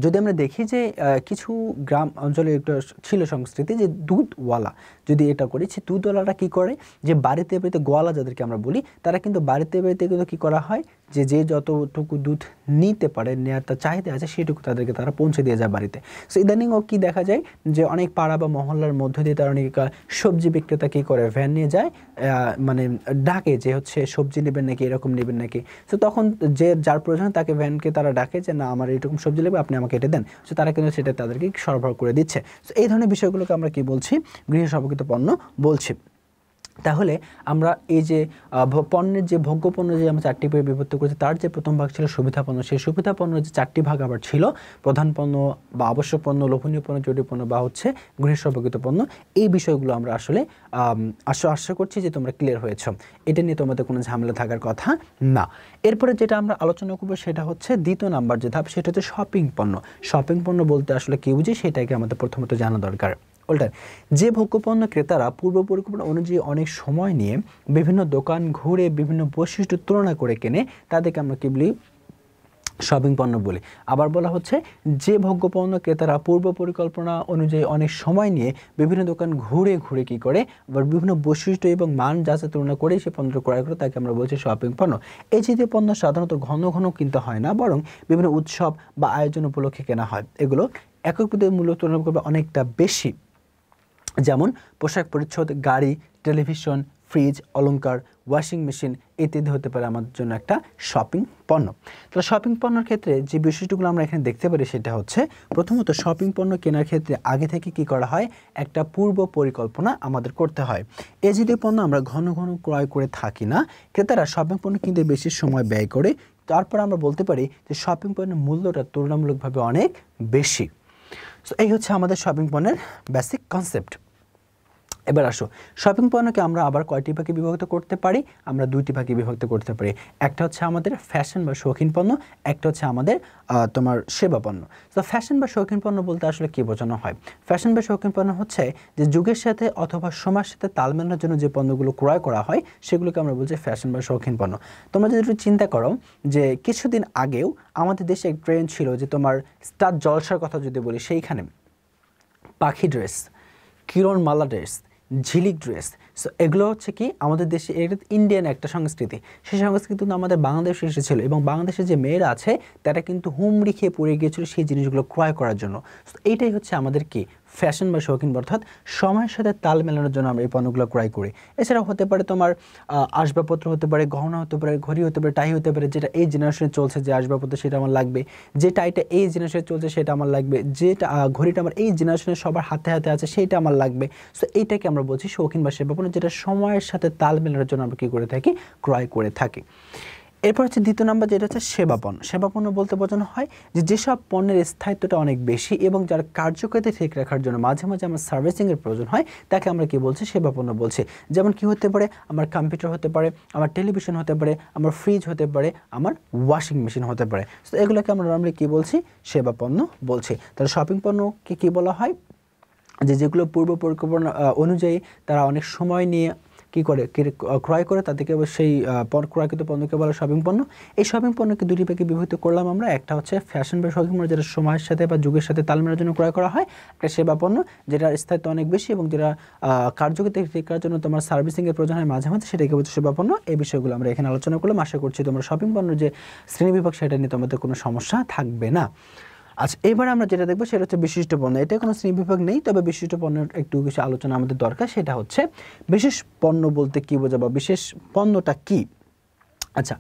যদি আমরা দেখি যে কিছু গ্রাম অঞ্চলে একটা ছিল সংস্কৃতি যে দুধওয়ালা, যদি এটা করি, সে দুধওয়ালাটা কী করে? যে বাড়িতে গোয়ালা যাদেরকে আমরা বলি, তারা কিন্তু বাড়িতে কিন্তু কী করা হয়? যে যতটুকু দুধ নিতে পারে, নেওয়ার তার চাহিদা আছে, সেটুকু তাদেরকে তারা পৌঁছে দিয়ে যায় বাড়িতে। সো ইদানিংও কি দেখা যায় যে অনেক পাড়া বা মহল্লার মধ্য দিয়ে তারা অনেক সবজি বিক্রেতা কী করে? ভ্যান নিয়ে যায়, মানে ডাকে যে হচ্ছে সবজি নেবেন নাকি, এরকম নেবেন নাকি। সো তখন যার প্রয়োজন তাকে ভ্যানকে তারা ডাকে যে না, আমার এরকম সবজি লাগবে, আপনি আমাকে এটা দেন। সো তারা কিন্তু সেটা তাদেরকে সরবরাহ করে দিচ্ছে। সো এই ধরনের বিষয়গুলোকে আমরা কি বলছি? গৃহ সর্বকৃত পণ্য বলছি। তাহলে আমরা এই যে পণ্যের যে ভোগ্য পণ্য যে আমরা 4টি ভাগে বিভক্ত করেছি, তার যে প্রথম ভাগ ছিল সুবিধা পণ্য, সেই সুবিধা পণ্যের যে 4টি ভাগ আবার ছিল প্রধান পণ্য বা আবশ্যক পণ্য, লোভনীয় পণ্য, জরুরি পণ্য বা হচ্ছে গৃহ সর্বকৃত পণ্য। এই বিষয়গুলো আমরা আসলে আশা করছি যে তোমরা ক্লিয়ার হয়েছ, এটা নিয়ে তোমাদের কোনো ঝামেলা থাকার কথা না। এরপরে যেটা আমরা আলোচনা করবো সেটা হচ্ছে 2য় নাম্বার যে ধাপ, সেটা হচ্ছে শপিং পণ্য। শপিং পণ্য বলতে আসলে কি বুঝি, সেটাকে আমাদের প্রথমত জানা দরকার। উল্টা যে ভোগ্যপণ্য ক্রেতারা পূর্ব পরিকল্পনা অনুযায়ী অনেক সময় নিয়ে বিভিন্ন দোকান ঘুরে বিভিন্ন বৈশিষ্ট্য তুলনা করে কেনে, তাদেরকে আমরা কি বলি? শপিং পণ্য বলি। আবার বলা হচ্ছে যে ভোগ্যপণ্য ক্রেতারা পূর্ব পরিকল্পনা অনুযায়ী অনেক সময় নিয়ে বিভিন্ন দোকান ঘুরে ঘুরে কি করে, আবার বিভিন্ন বৈশিষ্ট্য এবং মান যাচাই তুলনা করে সেই পণ্য ক্রয় করে, তাকে আমরা বলছি শপিং পণ্য। এই জাতীয় পণ্য সাধারণত ঘন ঘন কিনতে হয় না, বরং বিভিন্ন উৎসব বা আয়োজন উপলক্ষে কেনা হয়। এগুলো একক মূল্য তুলনা করবে অনেকটা বেশি। যেমন পোশাক পরিচ্ছদ, গাড়ি, টেলিভিশন, ফ্রিজ, অলংকার, ওয়াশিং মেশিন ইত্যাদি হতে পারে আমাদের জন্য একটা শপিং পণ্য। তাহলে শপিং পণ্যের ক্ষেত্রে যে বিষয়গুলো আমরা এখানে দেখতে পারি সেটা হচ্ছে প্রথমত শপিং পণ্য কেনার ক্ষেত্রে আগে থেকে কি করা হয়, একটা পূর্ব পরিকল্পনা আমাদের করতে হয়। এই জাতীয় পণ্য আমরা ঘন ঘন ক্রয় করে থাকি না, ক্রেতারা শপিং পণ্য কিনতে বেশি সময় ব্যয় করে। তারপর আমরা বলতে পারি যে শপিং পণ্যের মূল্যটা তুলনামূলকভাবে অনেক বেশি। সো এই হচ্ছে আমাদের শপিং পণ্যের বেসিক কনসেপ্ট। এবার আসো, শপিং পণ্যকে আমরা আবার কয়টি ভাগে বিভক্ত করতে পারি? আমরা দুইটি ভাগে বিভক্ত করতে পারি। একটা হচ্ছে আমাদের ফ্যাশন বা শৌখিন পণ্য, একটা হচ্ছে আমাদের তোমার সেবা পণ্য। তো ফ্যাশন বা শৌখিন পণ্য বলতে আসলে কী বোঝানো হয়? ফ্যাশন বা শৌখিন পণ্য হচ্ছে যে যুগের সাথে অথবা সময়ের সাথে তাল মেলানোর জন্য যে পণ্যগুলো ক্রয় করা হয় সেগুলোকে আমরা বলছি ফ্যাশন বা শৌখিন পণ্য। তোমরা যদি একটু চিন্তা করো যে কিছুদিন আগেও আমাদের দেশে এক ট্রেন্ড ছিল যে তোমার স্টার জলসার কথা যদি বলি, সেইখানে পাখি ড্রেস, কিরণমালা ড্রেস, ঝিলিক ড্রেস, সো এগুলো হচ্ছে কি আমাদের দেশে এটা ইন্ডিয়ান একটা সংস্কৃতি। সেই সংস্কৃতি কিন্তু আমাদের বাংলাদেশে এসেছিলো এবং বাংলাদেশের যে মেয়েরা আছে তারা কিন্তু হুমড়ি খেয়ে পড়ে গিয়েছিল সেই জিনিসগুলো ক্রয় করার জন্য। সো এইটাই হচ্ছে আমাদের কি ফ্যাশন বা শৌখিন, অর্থাৎ সময়ের সাথে তাল মেলানোর জন্য আমরা এই পণ্যগুলো ক্রয় করি। এছাড়াও হতে পারে তোমার আসবাবপত্র হতে পারে, গহনা হতে পারে, ঘড়ি হতে পারে, টাই হতে পারে, যেটা এই জেনারেশনে চলছে যে আসবাবপত্র সেটা আমার লাগবে, যে টাইটা এই জেনারেশনে চলছে সেটা আমার লাগবে, যেটা ঘড়িটা আমার এই জেনারেশনে সবার হাতে হাতে আছে সেইটা আমার লাগবে। সো এইটাকে আমরা বলছি শৌখিন বা সেবা পণ্য, যেটা সময়ের সাথে তাল মেলানোর জন্য আমরা কী করে থাকি, ক্রয় করে থাকি। এরপর হচ্ছে দ্বিতীয় নাম্বার, যেটা হচ্ছে সেবা পণ্য। সেবা পণ্য বলতে বোঝানো হয় যে যেসব পণ্যের স্থায়িত্বটা অনেক বেশি এবং যার কার্যকারিতা ঠিক রাখার জন্য মাঝে মাঝে আমার সার্ভিসিংয়ের প্রয়োজন হয়, তাকে আমরা কি বলছি, সেবা পণ্য বলছি। যেমন কি হতে পারে, আমার কম্পিউটার হতে পারে, আমার টেলিভিশন হতে পারে, আমার ফ্রিজ হতে পারে, আমার ওয়াশিং মেশিন হতে পারে। তো এগুলোকে আমরা নর্মালি কী বলছি, সেবা পণ্য বলছি। তাহলে শপিং পণ্যকে কী বলা হয়, যে যেগুলো পূর্ব পরিকল্পনা অনুযায়ী তারা অনেক সময় নিয়ে কী করে ক্রয় করে, তাদেরকে সেই ক্রয়কৃত পণ্যকে বলা শপিং পণ্য। এই শপিং পণ্যকে দুটি ভাগে বিভক্ত করলাম আমরা। একটা হচ্ছে ফ্যাশন বা শপিং পণ্য, যেটা সময়ের সাথে বা যুগের সাথে তাল মেলানোর জন্য ক্রয় করা হয়। একটা সেবা পণ্য, যেটার স্থায়িত্ব অনেক বেশি এবং যেটা কার্যকারিতা ঠিক করার জন্য তোমার সার্ভিসিংয়ের প্রয়োজন হয় মাঝে মাঝে, সেটাকে বলছে সেবা পণ্য। এই বিষয়গুলো আমরা এখানে আলোচনা করলাম। আশা করছি তোমরা শপিং পণ্যের যে শ্রেণীবিভাগ সেটা নিয়ে তোমাদের কোনো সমস্যা থাকবে না। আচ্ছা, এবার আমরা যেটা দেখবো সেটা হচ্ছে বিশিষ্ট পণ্য। এটা কোনো শ্রেণীবিভাগ নেই, তবে বিশিষ্ট পণ্যের একটু কিছু আলোচনা আমাদের দরকার। সেটা হচ্ছে বিশেষ পণ্য বলতে কী বোঝা বা বিশেষ পণ্যটা কী? আচ্ছা,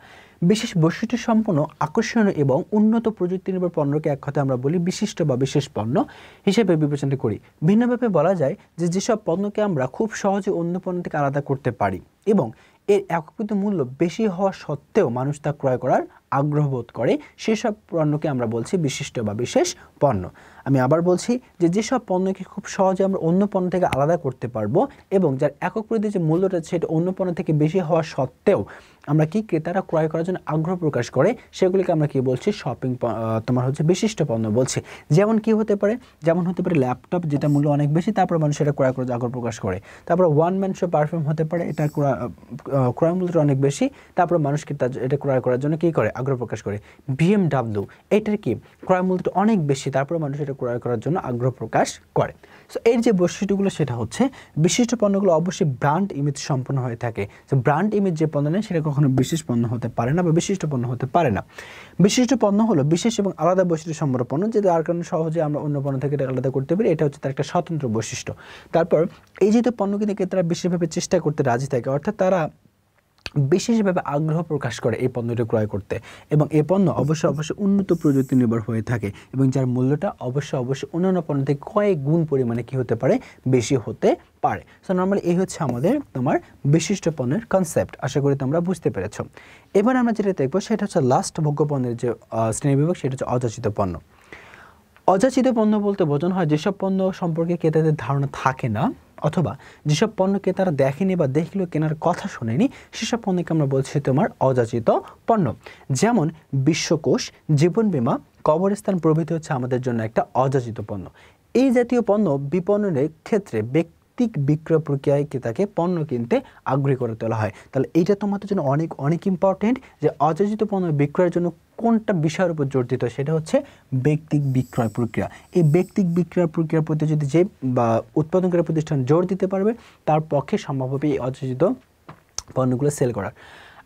বিশেষ বৈশিষ্ট্য সম্পন্ন, আকর্ষণীয় এবং উন্নত প্রযুক্তি নির্ভর পণ্যকে এক কথায় আমরা বলি বিশিষ্ট বা বিশেষ পণ্য হিসেবে বিবেচনা করি। ভিন্নভাবে বলা যায় যে যেসব পণ্যকে আমরা খুব সহজে অন্য পণ্য থেকে আলাদা করতে পারি এবং এর একত্রিত মূল্য বেশি হওয়া সত্ত্বেও মানুষ তা ক্রয় করার আগ্রহ বোধ করে, সেসব পণ্যকে আমরা বলছি বিশিষ্ট বা বিশেষ পণ্য। আমি আবার বলছি যে যেসব পণ্যকে খুব সহজে আমরা অন্য পণ্য থেকে আলাদা করতে পারবো এবং যার একক প্রতি যে মূল্যটা সেটা অন্য পণ্য থেকে বেশি হওয়া সত্ত্বেও আমরা কি ক্রেতারা ক্রয় করার জন্য আগ্রহ প্রকাশ করে, সেগুলিকে আমরা কি বলছি, তোমার হচ্ছে বিশিষ্ট পণ্য বলছি। যেমন কি হতে পারে, যেমন হতে পারে ল্যাপটপ, যেটা মূল্য অনেক বেশি, তারপর মানুষ এটা ক্রয় করার আগ্রহ প্রকাশ করে। তারপর ওয়ান ম্যান শো পারফিউম হতে পারে, এটা ক্রয় মূল্যটা অনেক বেশি, তারপর মানুষ কি এটা ক্রয় করার জন্য কী করে, আগ্রহ প্রকাশ করে। BMW, এটার কি ক্রয় মূল্যটা অনেক বেশি, তারপর মানুষ এটা ক্রয় করার জন্য আগ্রহ প্রকাশ করে। সো এর যে বৈশিষ্ট্যগুলো সেটা হচ্ছে বিশিষ্ট পণ্যগুলো অবশ্যই ব্র্যান্ড ইমেজ সম্পন্ন হয়ে থাকে। তো ব্র্যান্ড ইমেজ যে পণ্য নেই সেটা কখনো বিশেষ পণ্য হতে পারে না বা বিশিষ্ট পণ্য হতে পারে না। বিশিষ্ট পণ্য হলো বিশেষ এবং আলাদা বৈশিষ্ট্য সম্পন্ন পণ্য, যেটা আর কারণে সহজে আমরা অন্য পণ্য থেকে এটা আলাদা করতে পারি। এটা হচ্ছে তার একটা স্বতন্ত্র বৈশিষ্ট্য। তারপর এই যেহেতু পণ্য কিনে তারা বিশেষভাবে চেষ্টা করতে রাজি থাকে, অর্থাৎ তারা বিশেষভাবে আগ্রহ প্রকাশ করে এই পণ্যটি ক্রয় করতে এবং এই পণ্য অবশ্যই উন্নত প্রযুক্তি নির্ভর হয়ে থাকে এবং যার মূল্যটা অবশ্যই অন্যান্য পণ্য থেকে কয়েক গুণ পরিমাণে কি হতে পারে, বেশি হতে পারে। সো নর্মালি এই হচ্ছে আমাদের তোমার বিশিষ্ট পণ্যের কনসেপ্ট। আশা করি তোমরা বুঝতে পেরেছো। এবার আমরা যেটা দেখবো সেটা হচ্ছে লাস্ট ভোগ্য পণ্যের যে শ্রেণীবিভাগ, সেটা হচ্ছে অযাচিত পণ্য। অযাচিত পণ্য বলতে বোঝানো হয় যেসব পণ্য সম্পর্কে ক্রেতাদের ধারণা থাকে না অথবা যেসব পণ্যকে তারা দেখেনি বা দেখলেও কেনার কথা শোনেনি, সেসব পণ্যকে আমরা বলছি তোমার অযাচিত পণ্য। যেমন বিশ্বকোষ, জীবন বীমা, কবরস্থান প্রভৃতি হচ্ছে আমাদের জন্য একটা অযাচিত পণ্য। এই জাতীয় পণ্য বিপণনের ক্ষেত্রে ব্যক্তিক বিক্রয় প্রক্রিয়ায় ক্রেতাকে পণ্য কিনতে আগ্রহী করে তোলা হয়। তাহলে এইটা তোমাদের জন্য অনেক অনেক ইম্পর্টেন্ট যে অযাচিত পণ্য বিক্রয়ের জন্য কোনটা বিষয়ের উপর জোর দিতে হয়, সেটা হচ্ছে ব্যক্তিক বিক্রয় প্রক্রিয়া। এই ব্যক্তিক বিক্রয় প্রক্রিয়ার প্রতি যদি যে বা উৎপাদনকারী প্রতিষ্ঠান জোর দিতে পারবে, তার পক্ষে সম্ভব হবে এই অযাচিত পণ্যগুলো সেল করার।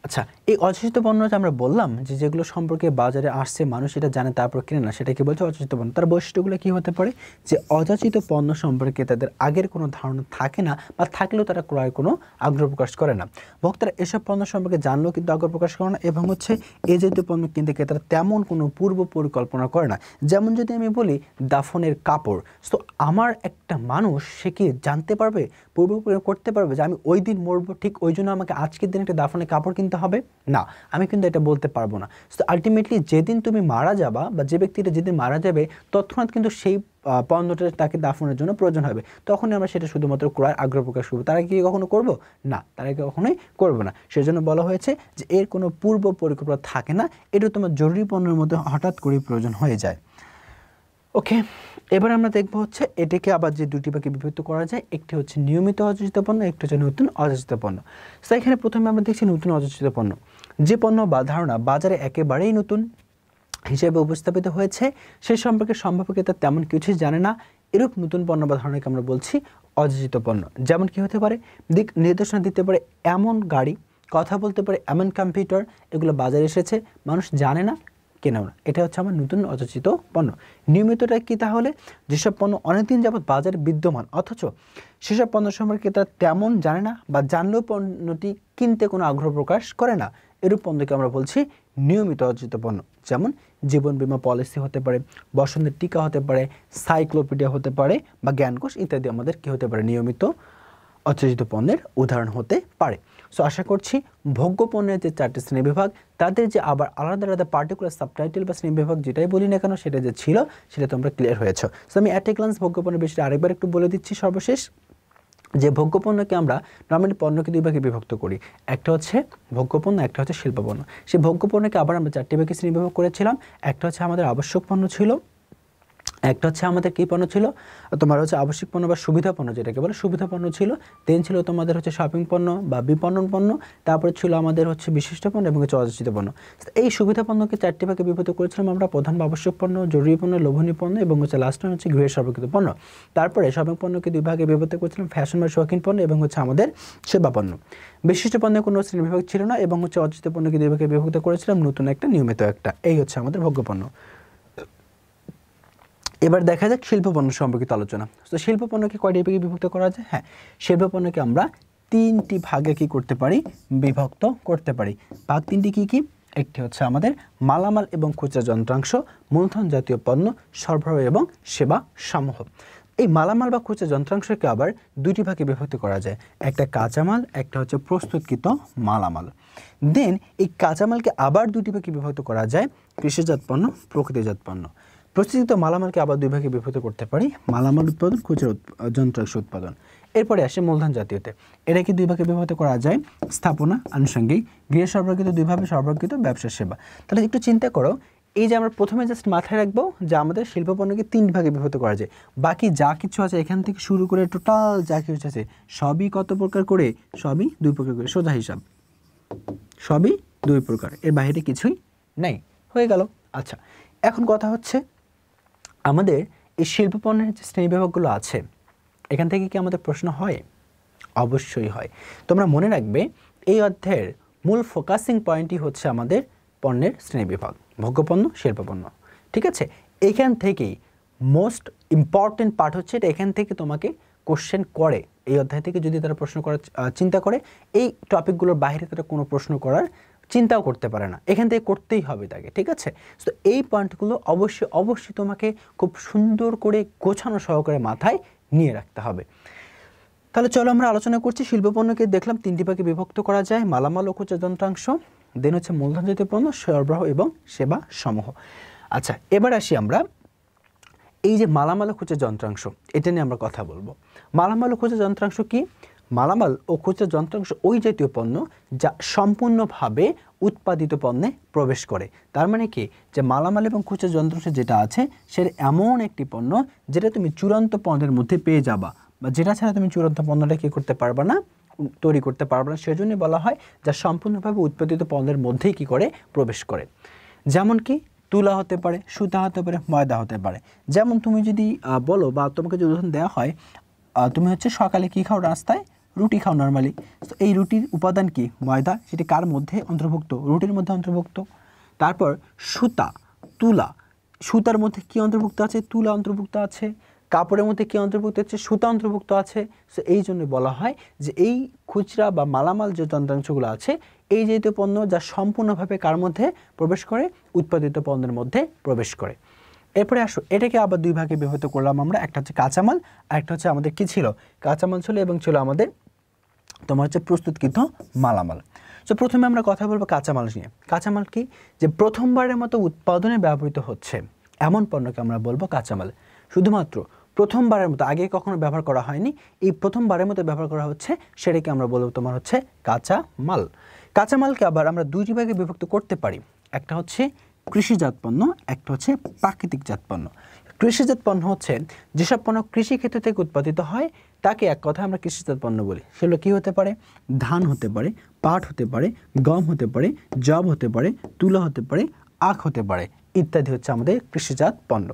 আচ্ছা, এই অযাচিত পণ্য যে আমরা বললাম যে যেগুলো সম্পর্কে বাজারে আসছে মানুষ এটা জানে তারপর কিনে না, সেটা কি বলছে অযাচিত পণ্য। তার বৈশিষ্ট্যগুলো কি হতে পারে? যে অযাচিত পণ্য সম্পর্কে তাদের আগের কোনো ধারণা থাকে না, বা থাকলেও তারা ক্রয়ের কোনো আগ্রহ প্রকাশ করে না। ভোক্তারা এসব পণ্য সম্পর্কে জানলেও কিন্তু আগ্রহ প্রকাশ করে না, এবং হচ্ছে এই জাতীয় পণ্য কিনতে ক্রেতারা তেমন কোনো পূর্ব পরিকল্পনা করে না। যেমন যদি আমি বলি দাফনের কাপড়, তো আমার একটা মানুষ সে কি জানতে পারবে, পূর্ব করতে পারবে যে আমি ওই দিন মরবো, ঠিক ওই জন্য আমাকে আজকের দিন একটা দাফনের কাপড় কিনতে হবে? না, আমি কিন্তু এটা বলতে পারবো না। তো আলটিমেটলি যেদিন তুমি মারা যাবা, বা যে ব্যক্তিটা যেদিন মারা যাবে তৎক্ষণাৎ কিন্তু সেই পণ্যটা তাকে দাফনের জন্য প্রয়োজন হবে, তখনই আমরা সেটা শুধুমাত্র ক্রয়ের আগ্রহ প্রকাশ করবো। তারা কি কখনো করবো না? তারা কি কখনোই করবো না। সেজন্য বলা হয়েছে যে এর কোনো পূর্ব পরিকল্পনা থাকে না, এটা তোমার জরুরি পণ্যের মধ্যে হঠাৎ করে প্রয়োজন হয়ে যায়। ওকে, এবার আমরা দেখবো হচ্ছে এটাকে আবার যে দুটি ভাগে বিভক্ত করা যায়, একটি হচ্ছে নিয়মিত অযাচিত পণ্য, একটি হচ্ছে নতুন অযাচিত পণ্য। তো এখানে প্রথমে আমরা দেখছি নতুন অযাচিত পণ্য, যে পণ্য বা ধারণা বাজারে একেবারেই নতুন হিসেবে উপস্থাপিত হয়েছে, সে সম্পর্কে সম্ভাব্য ক্রেতা তেমন কিছুই জানে না, এরূপ নতুন পণ্য বা ধারণাকে আমরা বলছি অযাচিত পণ্য। যেমন কি হতে পারে? দিক নির্দেশনা দিতে পারে এমন গাড়ি, কথা বলতে পারে এমন কম্পিউটার, এগুলো বাজারে এসেছে, মানুষ জানে না, কেনেও না, এটা হচ্ছে আমার নতুন অযাচিত পণ্য। নিয়মিতটা কি তাহলে? যেসব পণ্য অনেকদিন যাবৎ বাজারে বিদ্যমান অথচ সেসব পণ্য সম্পর্কে তারা তেমন জানে না, বা জানলেও পণ্যটি কিনতে কোনো আগ্রহ প্রকাশ করে না, এরূপ পণ্যকে আমরা বলছি নিয়মিত অযাচিত পণ্য। যেমন জীবন বীমা পলিসি হতে পারে, বসন্তের টিকা হতে পারে, সাইক্লোপিডিয়া হতে পারে, বা জ্ঞানকোষ ইত্যাদি আমাদের কি হতে পারে? নিয়মিত অযাচিত পণ্যের উদাহরণ হতে পারে। সো আশা করছি ভোগ্য পণ্যের যে 4টি শ্রেণীবিভাগ, তাদের যে আবার আলাদা আলাদা পার্টিকুলার সাবটাইটেল বা শ্রেণীবিভাগ যেটাই বলি না কেন, সেটা যে ছিল সেটা তোমরা ক্লিয়ার হয়েছ। সো আমি অ্যাট এ গ্লান্স ভোগ্য পণ্যের বিষয়টা আরেকবার একটু বলে দিচ্ছি সর্বশেষ, যে ভোগ্য পণ্যকে আমরা নর্মালি পণ্যকে দুই ভাগে বিভক্ত করি, একটা হচ্ছে ভোগ্য পণ্য, একটা হচ্ছে শিল্প পণ্য। সেই ভোগ্য পণ্যকে আবার আমরা 4টি ভাগে শ্রেণীবিভাগ করেছিলাম। একটা হচ্ছে আমাদের আবশ্যক পণ্য ছিল, একটা হচ্ছে আমাদের কী পণ্য ছিল, তোমার হচ্ছে আবশ্যিক পণ্য বা সুবিধা পণ্য যেটাকে বলে সুবিধা পণ্য ছিল, দেন ছিল তোমাদের হচ্ছে শপিং পণ্য বা বিপণন পণ্য, তারপরে ছিল আমাদের হচ্ছে বিশিষ্ট পণ্য এবং হচ্ছে অযাচিত পণ্য। এই সুবিধা পণ্যকে 4টি ভাগে বিভক্ত করেছিলাম আমরা, প্রধান বা আবশ্যক পণ্য, জরুরি পণ্য, লোভনীয় পণ্য, এবং হচ্ছে লাস্ট হচ্ছে গৃহের সর্বকৃত পণ্য। তারপরে শপিং পণ্যকে 2 ভাগে বিভক্ত করেছিলাম, ফ্যাশন বা শৌখিন পণ্য এবং হচ্ছে আমাদের সেবা পণ্য। বিশিষ্ট পণ্যের কোনো শ্রেণীবিভাগ ছিল না, এবং হচ্ছে অযাচিত পণ্যকে 2 ভাগে বিভক্ত করেছিলাম, নতুন একটা নিয়মিত একটা। এই হচ্ছে আমাদের ভোগ্য পণ্য। এবার দেখা যাক শিল্প পণ্য সম্পর্কিত আলোচনা। তো শিল্প পণ্যকে কয়টি ভাগে বিভক্ত করা যায়? হ্যাঁ, শিল্প পণ্যকে আমরা 3টি ভাগে কি করতে পারি? বিভক্ত করতে পারি। ভাগ 3টি কি কি? একটি হচ্ছে আমাদের মালামাল এবং খুচরা যন্ত্রাংশ, মূলধন জাতীয় পণ্য, সরবরাহ এবং সেবা সমূহ। এই মালামাল বা খুচরা যন্ত্রাংশকে আবার 2টি ভাগে বিভক্ত করা যায়, একটা কাঁচামাল, একটা হচ্ছে প্রস্তুতকৃত মালামাল। দেন এই কাঁচামালকে আবার 2টি ভাগে বিভক্ত করা যায়, কৃষিজাত পণ্য, প্রকৃতিজাত পণ্য। প্রস্তুতকৃত মালামালকে আবার 2 ভাগে বিভক্ত করতে পারি, মালামাল উৎপাদন, খুচরা যন্ত্রাংশ উৎপাদন। এরপরে আসে মূলধন জাতীয়তে, এটাকে 2 ভাগে বিভক্ত করা যায়, স্থাপনা, আনুষঙ্গিক, গৃহ সরবরাহকৃত, 2 ভাবে সরবরাহকৃত, ব্যবসা সেবা। তাহলে একটু চিন্তা করো, এই যে আমরা প্রথমে জাস্ট মাথায় রাখবো যে আমাদের শিল্প পণ্যকে 3 ভাগে বিভক্ত করা যায়, বাকি যা কিছু আছে এখান থেকে শুরু করে টোটাল যা কিছু আছে সবই কত প্রকার করে? সবই 2 প্রকার করে, সোজা হিসাব, সবই 2 প্রকার, এর বাইরে কিছুই নেই। হয়ে গেল। আচ্ছা, এখন কথা হচ্ছে আমাদের এই শিল্প পণ্যের যে শ্রেণীবিভাগগুলো আছে, এখান থেকে কি আমাদের প্রশ্ন হয়? অবশ্যই হয়। তোমরা মনে রাখবে এই অধ্যায়ের মূল ফোকাসিং পয়েন্টই হচ্ছে আমাদের পণ্যের শ্রেণীবিভাগ, ভোগ্য পণ্য, শিল্প পণ্য। ঠিক আছে, এইখান থেকেই মোস্ট ইম্পর্টেন্ট পার্ট হচ্ছে এটা, এখান থেকে তোমাকে কোশ্চেন করে, এই অধ্যায় থেকে যদি তারা প্রশ্ন করার চিন্তা করে, এই টপিকগুলোর বাইরে তারা কোনো প্রশ্ন করার চিন্তাও করতে পারে না, এখান থেকে করতেই হবে তাকে। ঠিক আছে, তো এই পয়েন্টগুলো অবশ্যই তোমাকে খুব সুন্দর করে গোছানো সহকারে মাথায় নিয়ে রাখতে হবে। তাহলে চলো আমরা আলোচনা করছি। শিল্প পণ্যকে দেখলাম 3টি ভাগে বিভক্ত করা যায়, মালামাল ও খুচরা যন্ত্রাংশ, দেন হচ্ছে মূলধন জাতীয় পণ্য, সরবরাহ এবং সেবা সমূহ। আচ্ছা, এবার আসি আমরা এই যে মালামাল ও খুচরা যন্ত্রাংশ, এটা নিয়ে আমরা কথা বলবো। মালামাল ও খুচরা যন্ত্রাংশ কি? মালামাল ও খুচরা যন্ত্রাংশ ওই জাতীয় পণ্য যা সম্পূর্ণভাবে উৎপাদিত পণ্যে প্রবেশ করে। তার মানে কি, যে মালামাল এবং খুচরা যন্ত্রাংশ যেটা আছে সেটা এমন একটি পণ্য যেটা তুমি চূড়ান্ত পণ্যের মধ্যে পেয়ে যাবা, বা যেটা ছাড়া তুমি চূড়ান্ত পণ্যটা কী করতে পারবা না, তৈরি করতে পারবে না। সেজন্যই বলা হয় যা সম্পূর্ণভাবে উৎপাদিত পণ্যের মধ্যেই কী করে? প্রবেশ করে। যেমন কি তুলা হতে পারে, সুতা হতে পারে, ময়দা হতে পারে। যেমন তুমি যদি বলো বা তোমাকে যদি উদাহরণ দেওয়া হয়, তুমি হচ্ছে সকালে কী খাও? রাস্তায় রুটি খাও নর্মালি, তো এই রুটির উপাদান কি? ময়দা। সেটি কার মধ্যে অন্তর্ভুক্ত? রুটির মধ্যে অন্তর্ভুক্ত। তারপর সুতা, তুলা, সুতার মধ্যে কি অন্তর্ভুক্ত আছে? তুলা অন্তর্ভুক্ত আছে। কাপড়ের মধ্যে কি অন্তর্ভুক্ত আছে? সুতা অন্তর্ভুক্ত আছে। সো এই জন্য বলা হয় যে এই খুচরা বা মালামাল যে যন্ত্রাংশগুলো আছে, এই জাতীয় পণ্য যা সম্পূর্ণভাবে কার মধ্যে প্রবেশ করে? উৎপাদিত পণ্যের মধ্যে প্রবেশ করে। এরপরে আসো, এটাকে আবার দুই ভাগে বিভক্ত করলাম আমরা। একটা হচ্ছে কাঁচামাল, আর একটা হচ্ছে আমাদের কি ছিল? কাঁচামাল ছিল এবং ছিল আমাদের তোমার হচ্ছে প্রস্তুতকৃত মালামাল। তো প্রথমে আমরা কথা বলবো কাঁচামাল নিয়ে। কাঁচামাল কি? যে প্রথমবারের মতো উৎপাদনে ব্যবহৃত হচ্ছে এমন পণ্যকে আমরা বলবো কাঁচামাল। শুধুমাত্র প্রথমবারের মতো, আগে কখনো ব্যবহার করা হয়নি, এই প্রথমবারের মতো ব্যবহার করা হচ্ছে, সেটাকে আমরা বলবো তোমার হচ্ছে কাঁচামাল। কাঁচামালকে আবার আমরা দুইটি ভাগে বিভক্ত করতে পারি। একটা হচ্ছে কৃষিজাত পণ্য, একটা হচ্ছে প্রাকৃতিকজাত পণ্য। কৃষিজাত পণ্য হচ্ছে যেসব পণ্য কৃষিক্ষেত্র থেকে উৎপাদিত হয়, তাকে এক কথায় আমরা কৃষিজাত পণ্য বলি। সেগুলো কী হতে পারে? ধান হতে পারে, পাট হতে পারে, গম হতে পারে, যব হতে পারে, তুলা হতে পারে, আখ হতে পারে, ইত্যাদি হচ্ছে আমাদের কৃষিজাত পণ্য।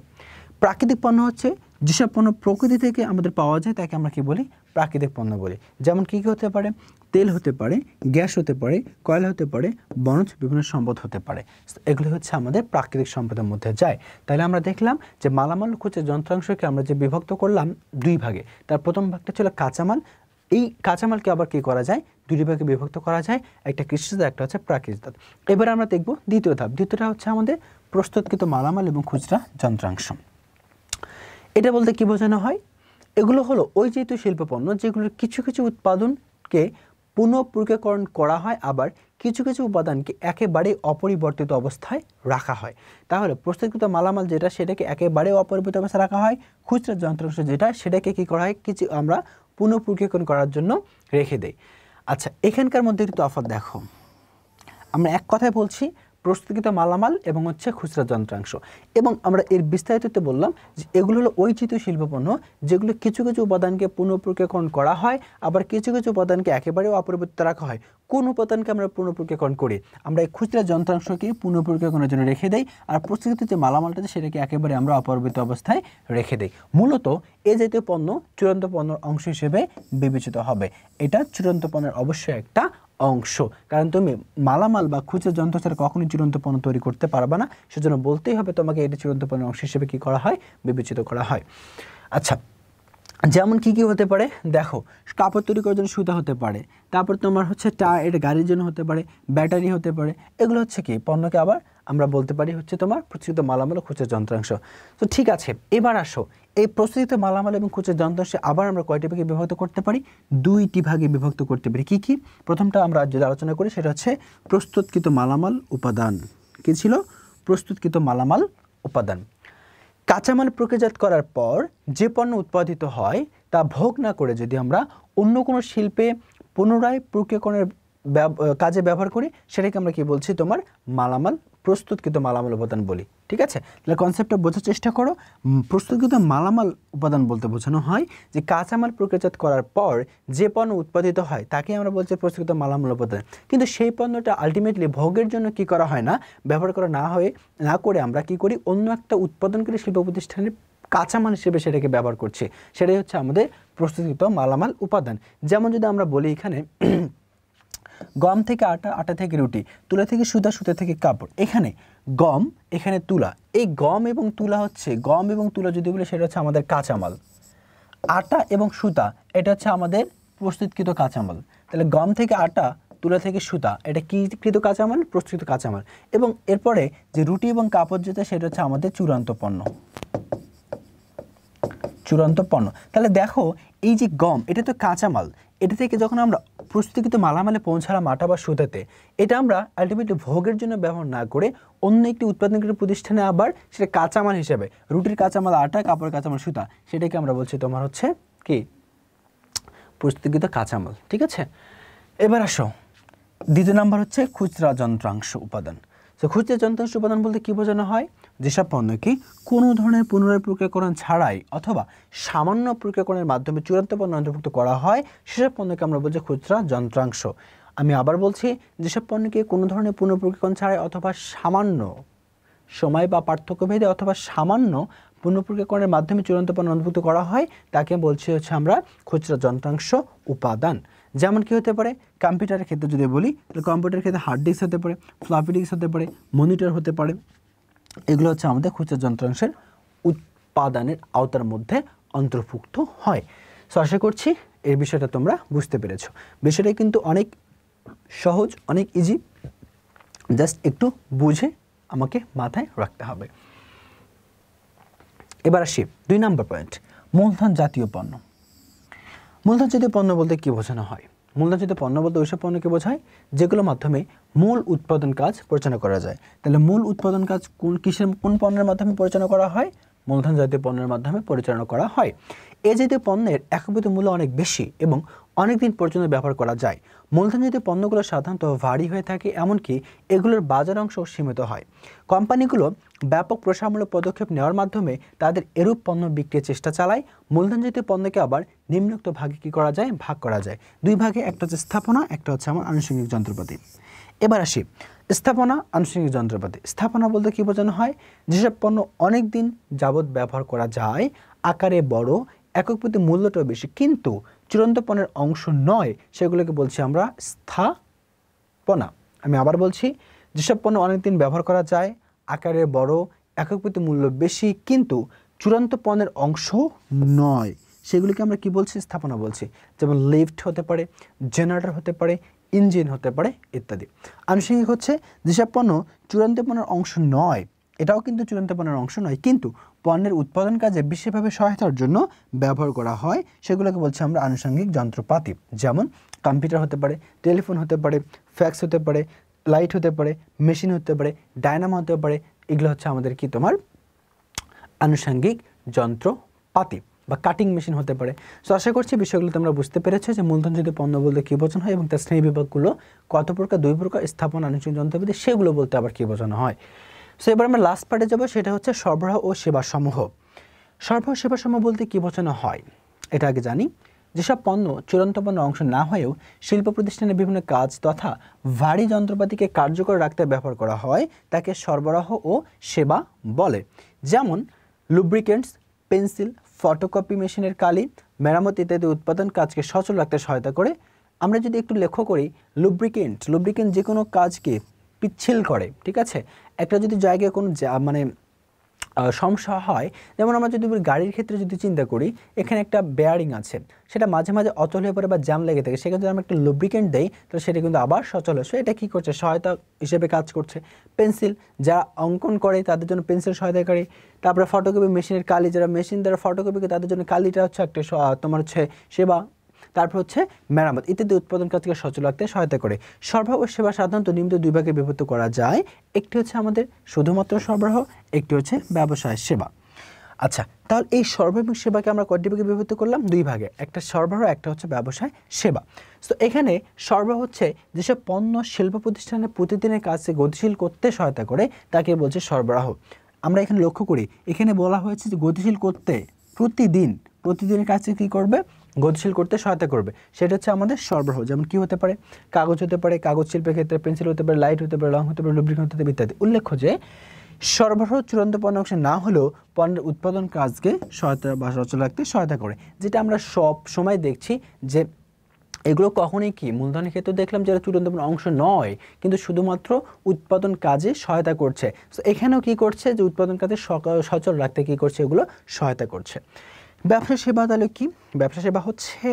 প্রাকৃতিক পণ্য হচ্ছে যেসব পণ্য প্রকৃতি থেকে আমাদের পাওয়া যায়, তাকে আমরা কি বলি? প্রাকৃতিক পণ্য বলি। যেমন কী কী হতে পারে? তেল হতে পারে, গ্যাস হতে পারে, কয়লা হতে পারে, বনজ বিভিন্ন সম্পদ হতে পারে। এগুলি হচ্ছে আমাদের প্রাকৃতিক সম্পদের মধ্যে যায়। তাহলে আমরা দেখলাম যে মালামাল খুচরা যন্ত্রাংশকে আমরা যে বিভক্ত করলাম দুই ভাগে, তার প্রথম ভাগটা ছিল কাঁচামাল। এই কাঁচামালকে আবার কি করা যায়? দুটি ভাগে বিভক্ত করা যায়, একটা কৃষিজাত, একটা হচ্ছে প্রাকৃতিক। এবার আমরা দেখব দ্বিতীয় ধাপ। দ্বিতীয়টা হচ্ছে আমাদের প্রস্তুতকৃত মালামাল এবং খুচরা যন্ত্রাংশ। এটা বলতে কি বোঝানো হয়? এগুলো হলো ওই যেহেতু শিল্পপণ্য যেগুলোর কিছু কিছু উৎপাদনকে পুনঃপ্রক্রিয়াকরণ করা হয়, আবার কিছু কিছু উপাদানকে একেবারে অপরিবর্তিত অবস্থায় রাখা হয়। তাহলে প্রস্তুতকৃত মালামাল যেটা, সেটাকে একেবারে অপরিবর্তিত অবস্থায় রাখা হয়। খুচরা যন্ত্রাংশ যেটা, সেটাকে কী করা হয়? কিছু আমরা পুনঃপ্রক্রিয়াকরণ করার জন্য রেখে দেই। আচ্ছা, এখানকার মধ্যে একটু তফাৎ দেখো। আমরা এক কথায় বলছি প্রস্তুতকৃত মালামাল এবং হচ্ছে খুচরা যন্ত্রাংশ, এবং আমরা এর বিস্তারিততে বললাম যে এগুলো হলো ওই জাতীয় শিল্পপণ্য যেগুলো কিছু কিছু উপাদানকে পুনঃপ্রক্রিয়াকরণ করা হয়, আবার কিছু কিছু উপাদানকে একেবারেও অপরিবর্তিত রাখা হয়। কোন উপাদানকে আমরা পুনঃপ্রক্রিয়াকরণ করি? আমরা এই খুচরা যন্ত্রাংশকে পুনঃপ্রক্রিয়াকরণের জন্য রেখে দেই, আর প্রস্তুতকৃত যে মালামালটা আছে সেটাকে একেবারে আমরা অপরিবর্তিত অবস্থায় রেখে দেই। মূলত এ জাতীয় পণ্য চূড়ান্ত পণ্যের অংশ হিসেবে বিবেচিত হবে। এটা চূড়ান্ত পণ্যের অবশ্যই একটা অংশ, কারণ তুমি মালামাল বা খুচরা যন্ত্র ছাড়া কখনোই চূড়ান্ত পণ্য তৈরি করতে পারবে না। সেজন্য বলতেই হবে তোমাকে এটি চূড়ান্ত পণ্যের অংশ হিসেবে কী করা হয়? বিবেচিত করা হয়। আচ্ছা, যেমন কি কি হতে পারে দেখো, কাপড় তৈরি করার জন্য সুতা হতে পারে, তারপর তোমার হচ্ছে এটা গাড়ির জন্য হতে পারে, ব্যাটারি হতে পারে। এগুলো হচ্ছে কি পণ্যকে আবার আমরা বলতে পারি হচ্ছে তোমার প্রস্তুত মালামাল ও খুচরা যন্ত্রাংশ। তো ঠিক আছে, এবার আসো এই প্রস্তুত মালামাল এবং খুচরা যন্ত্রাংশে আবার আমরা কয়টি ভাগে বিভক্ত করতে পারি? দুইটি ভাগে বিভক্ত করতে পারি। কি কি? প্রথমটা আমরা যদি আলোচনা করি সেটা হচ্ছে প্রস্তুতকৃত মালামাল উপাদান। কি ছিল? প্রস্তুতকৃত মালামাল উপাদান। কাঁচামাল প্রক্রিয়াজাত করার পর যে পণ্য উৎপাদিত হয় তা ভোগ না করে যদি আমরা অন্য কোনো শিল্পে পুনরায় প্রক্রিয়াকরণের কাজে ব্যবহার করি, সেটাকে আমরা কি বলছি? তোমার মালামাল, প্রস্তুতকৃত মালামাল উপাদান বলি। ঠিক আছে, তাহলে কনসেপ্টটা বোঝার চেষ্টা করো। প্রস্তুতকৃত মালামাল উপাদান বলতে বোঝানো হয় যে কাঁচামাল প্রক্রিয়াজাত করার পর যে পণ্য উৎপাদিত হয় তাকে আমরা বলছি প্রস্তুতকৃত মালামাল উপাদান। কিন্তু সেই পণ্যটা আলটিমেটলি ভোগের জন্য কি করা হয় না, ব্যবহার করা না করে আমরা কি করি? অন্য একটা উৎপাদনকারী শিল্প প্রতিষ্ঠানের কাঁচামাল হিসেবে সেটাকে ব্যবহার করছি। সেটাই হচ্ছে আমাদের প্রস্তুতকৃত মালামাল উপাদান। যেমন যদি আমরা বলি এখানে গম থেকে আটা, আটা থেকে রুটি, তুলা থেকে সুতা, সুতা থেকে কাপড়। এখানে গম, এখানে তুলা। এই গম এবং তুলা হচ্ছে, গম এবং তুলা যদি বলি সেটা হচ্ছে আমাদের কাঁচামাল। আটা এবং সুতা এটা হচ্ছে আমাদের প্রস্তুতকৃত কাঁচামাল। তাহলে গম থেকে আটা, তুলা থেকে সুতা, এটা কি কৃত কাঁচামাল? প্রস্তুত কাঁচামাল। এবং এরপরে যে রুটি এবং কাপড় যেটা, সেটা হচ্ছে আমাদের চূড়ান্ত পণ্য। চূড়ান্ত পণ্য। তাহলে দেখো এই যে গম, এটা তো কাঁচামাল, এটা থেকে যখন আমরা প্রস্তুতকৃত মালামালে পৌঁছালাম আটা বা সুতাতে, এটা আমরা আলটিমেটলি ভোগের জন্য ব্যবহার না করে অন্য একটি উৎপাদনকারী প্রতিষ্ঠানে আবার সেটা কাঁচামাল হিসেবে, রুটির কাঁচামাল আটা, কাপড়ের কাঁচামাল সুতা, সেটাকে আমরা বলছি তোমার হচ্ছে কি? প্রস্তুতকৃত কাঁচামাল। ঠিক আছে, এবার আসো দ্বিতীয় নাম্বার হচ্ছে খুচরা যন্ত্রাংশ উপাদান। তো খুচরা যন্ত্রাংশ উপাদান বলতে কি বোঝানো হয়? যেসব পণ্যকে কোনো ধরনের পুনরায় প্রক্রিয়াকরণ ছাড়াই অথবা সামান্য প্রক্রিয়াকরণের মাধ্যমে চূড়ান্ত পণ্য অন্তর্ভুক্ত করা হয়, সেসব পণ্যকে আমরা বলছি খুচরা যন্ত্রাংশ। আমি আবার বলছি, যেসব পণ্যকে কোনো ধরনের পুনঃপ্রক্রিয়াকরণ ছাড়াই অথবা সামান্য সময় বা পার্থক্যভেদে অথবা সামান্য পুনঃপ্রক্রিয়াকরণের মাধ্যমে চূড়ান্ত পণ্য অন্তর্ভুক্ত করা হয়, তাকে বলছি হচ্ছে আমরা খুচরা যন্ত্রাংশ উপাদান। যেমন কি হতে পারে, কম্পিউটারের ক্ষেত্রে যদি বলি তাহলে কম্পিউটারের ক্ষেত্রে হার্ড ডিস্ক হতে পারে, ফ্লপি ডিস্ক হতে পারে, মনিটর হতে পারে। এগুলো হচ্ছে আমাদের খুচরা যন্ত্রাংশের উৎপাদনের আওতার মধ্যে অন্তর্ভুক্ত হয়। সো আশা করছি এই বিষয়টা তোমরা বুঝতে পেরেছো। বিষয়টা কিন্তু অনেক সহজ, অনেক ইজি, জাস্ট একটু বুঝে আমাকে মাথায় রাখতে হবে। এবার আসি 2 নম্বর পয়েন্ট, মূলধন জাতীয় পণ্য। মূলধন জাতীয় পণ্য বলতে কি বোঝানো হয়? মূলধন জাতীয় পণ্য বলতে ওইসব পণ্যকে বোঝায় যেগুলোর মাধ্যমে মূল উৎপাদন কাজ পরিচালনা করা যায়। তাহলে মূল উৎপাদন কাজ কোন পণ্যের মাধ্যমে পরিচালনা করা হয়? মূলধন জাতীয় পণ্যের মাধ্যমে পরিচালনা করা হয়। এই জাতীয় পণ্যের একভূত মূল্য অনেক বেশি এবং অনেক দিন পর্যন্ত ব্যবহার করা যায়। মূলধন জাতীয় পণ্যগুলো সাধারণত ভারী হয়ে থাকে, এমনকি এগুলোর বাজার অংশ সীমিত হয়। কোম্পানিগুলো ব্যাপক প্রসারমূলক পদক্ষেপ নেওয়ার মাধ্যমে তাদের এরূপ পণ্য বিক্রির চেষ্টা চালায়। মূলধন জাতীয় পণ্যকে আবার নিম্নোক্ত ভাগে কী করা যায়? ভাগ করা যায় 2 ভাগে, একটা হচ্ছে স্থাপনা, একটা হচ্ছে আমার আনুষঙ্গিক যন্ত্রপাতি। এবার আসি স্থাপনা, আনুষঙ্গিক যন্ত্রপাতি। স্থাপনা বলতে কী বোঝানো হয়? যেসব পণ্য অনেক দিন যাবৎ ব্যবহার করা যায়, আকারে বড়, একক প্রতি মূল্যটাও বেশি, কিন্তু চূড়ান্ত পণ্যের অংশ নয়, সেগুলোকে বলছি আমরা স্থাপনা। আমি আবার বলছি, যেসব পণ্য অনেকদিন ব্যবহার করা যায়, আকারে বড়, একক প্রতি মূল্য বেশি, কিন্তু চূড়ান্ত পণ্যের অংশ নয়, সেগুলিকে আমরা কি বলছি? স্থাপনা বলছি। যেমন লিফট হতে পারে, জেনারেটর হতে পারে, ইঞ্জিন হতে পারে ইত্যাদি। আনুষঙ্গিক হচ্ছে যেসব পণ্য চূড়ান্ত পণ্যের অংশ নয়, এটাও কিন্তু চূড়ান্ত পণ্যের অংশ নয়, কিন্তু পণ্যের উৎপাদন কাজে বিশেষভাবে সহায়তার জন্য ব্যবহার করা হয়, সেগুলোকে বলছি আমরা আনুষঙ্গিক যন্ত্রপাতি। যেমন কম্পিউটার হতে পারে, টেলিফোন হতে পারে, ফ্যাক্স হতে পারে, লাইট হতে পারে, মেশিন হতে পারে, ডায়নামো হতে পারে। এগুলো হচ্ছে আমাদের কি তোমার আনুষঙ্গিক যন্ত্রপাতি, বা কাটিং মেশিন হতে পারে। সো আশা করছি বিষয়গুলো তোমরা বুঝতে পেরেছো যে মূলধন জাতীয় পণ্য বলতে কী বোঝানো হয় এবং তার শ্রেণী বিভাগগুলো কত প্রকার, 2 প্রকার, স্থাপনা, আনুষঙ্গিক যন্ত্রপাতি, সেগুলো বলতে আবার কী বোঝানো হয়। সো এবার আমরা লাস্ট পার্টে যাবো, সেটা হচ্ছে সরবরাহ ও সেবা সমূহ। সরবরাহ সেবা সমূহ বলতে কী বোঝানো হয় এটা আগে জানি। যেসব পণ্য চূড়ান্ত পণ্য অংশ না হয়েও শিল্প প্রতিষ্ঠানের বিভিন্ন কাজ তথা ভারী যন্ত্রপাতিকে কার্যকর রাখতে ব্যবহার করা হয়, তাকে সরবরাহ ও সেবা বলে। যেমন লুব্রিকেন্টস, পেন্সিল, ফটোকপি মেশিনের কালি, মেরামত ইত্যাদি উৎপাদন কাজকে সচল রাখতে সহায়তা করে। আমরা যদি একটু লক্ষ্য করি, লুব্রিকেন্ট যে কোনো কাজকে পিচ্ছিল করে, ঠিক আছে। একটা যদি জায়গায় কোনো মানে সমস্যা হয়, যেমন আমরা যদি গাড়ির ক্ষেত্রে যদি চিন্তা করি, এখানে একটা বেয়ারিং আছে, সেটা মাঝে মাঝে অচল হয়ে পড়ে বা জ্যাম লেগে থাকে, সেখানে যদি আমরা একটা লুব্রিকেন্ট দেই তাহলে সেটা কিন্তু আবার সচল হয়। এটা কী করছে? সহায়তা হিসেবে কাজ করছে। পেন্সিল, যারা অঙ্কন করে তাদের জন্য পেন্সিল সহায়তাকারী। তারপরে ফটোকপি মেশিনের কালি, যারা মেশিন দ্বারা ফটোকপি, তাদের জন্য কালিটা হচ্ছে একটা তোমার হচ্ছে সেবা। তারপর হচ্ছে মেরামত ইত্যাদি উৎপাদন কাজকে সচল রাখতে সহায়তা করে। সরবরাহ ও সেবা সাধারণত নিম্ন 2 ভাগে বিভক্ত করা যায়। একটি হচ্ছে আমাদের শুধুমাত্র সরবরাহ, একটি হচ্ছে ব্যবসায় সেবা। আচ্ছা, তাহলে এই সরবরাহ এবং সেবাকে আমরা কয়টি ভাগে বিভক্ত করলাম? 2 ভাগে, একটা সরবরাহ, একটা হচ্ছে ব্যবসায় সেবা। তো এখানে সরবরাহ হচ্ছে যেসব পণ্য শিল্প প্রতিষ্ঠানের প্রতিদিনের কাজকে গতিশীল করতে সহায়তা করে, তাকে বলছে সরবরাহ। আমরা এখানে লক্ষ্য করি, এখানে বলা হয়েছে যে গতিশীল করতে, প্রতিদিনের কাজকে কী করবে? গতিশীল করতে সহায়তা করবে, সেটা হচ্ছে আমাদের সরবরাহ। যেমন কি হতে পারে? কাগজ হতে পারে, কাগজ শিল্পের ক্ষেত্রে পেন্সিল হতে পারে, লাইট হতে পারে, রং হতে পারে, লুব্রিকেন্ট হতে পারে ইত্যাদি। উল্লেখ্য যে সরবরাহ চূড়ান্ত পণ্য অংশে না হলেও পণ্যের উৎপাদন কাজকে সহায়তা বা সচল রাখতে সহায়তা করে, যেটা আমরা সব সময় দেখছি যে এগুলো কখনোই কি মূলধনের ক্ষেত্রে দেখলাম যারা চূড়ান্ত পণ্য অংশ নয়, কিন্তু শুধুমাত্র উৎপাদন কাজে সহায়তা করছে। তো এখানেও কি করছে? যে উৎপাদন কাজে সচল রাখতে কী করছে? এগুলো সহায়তা করছে। ব্যবসা সেবা তাহলে কি? ব্যবসা সেবা হচ্ছে,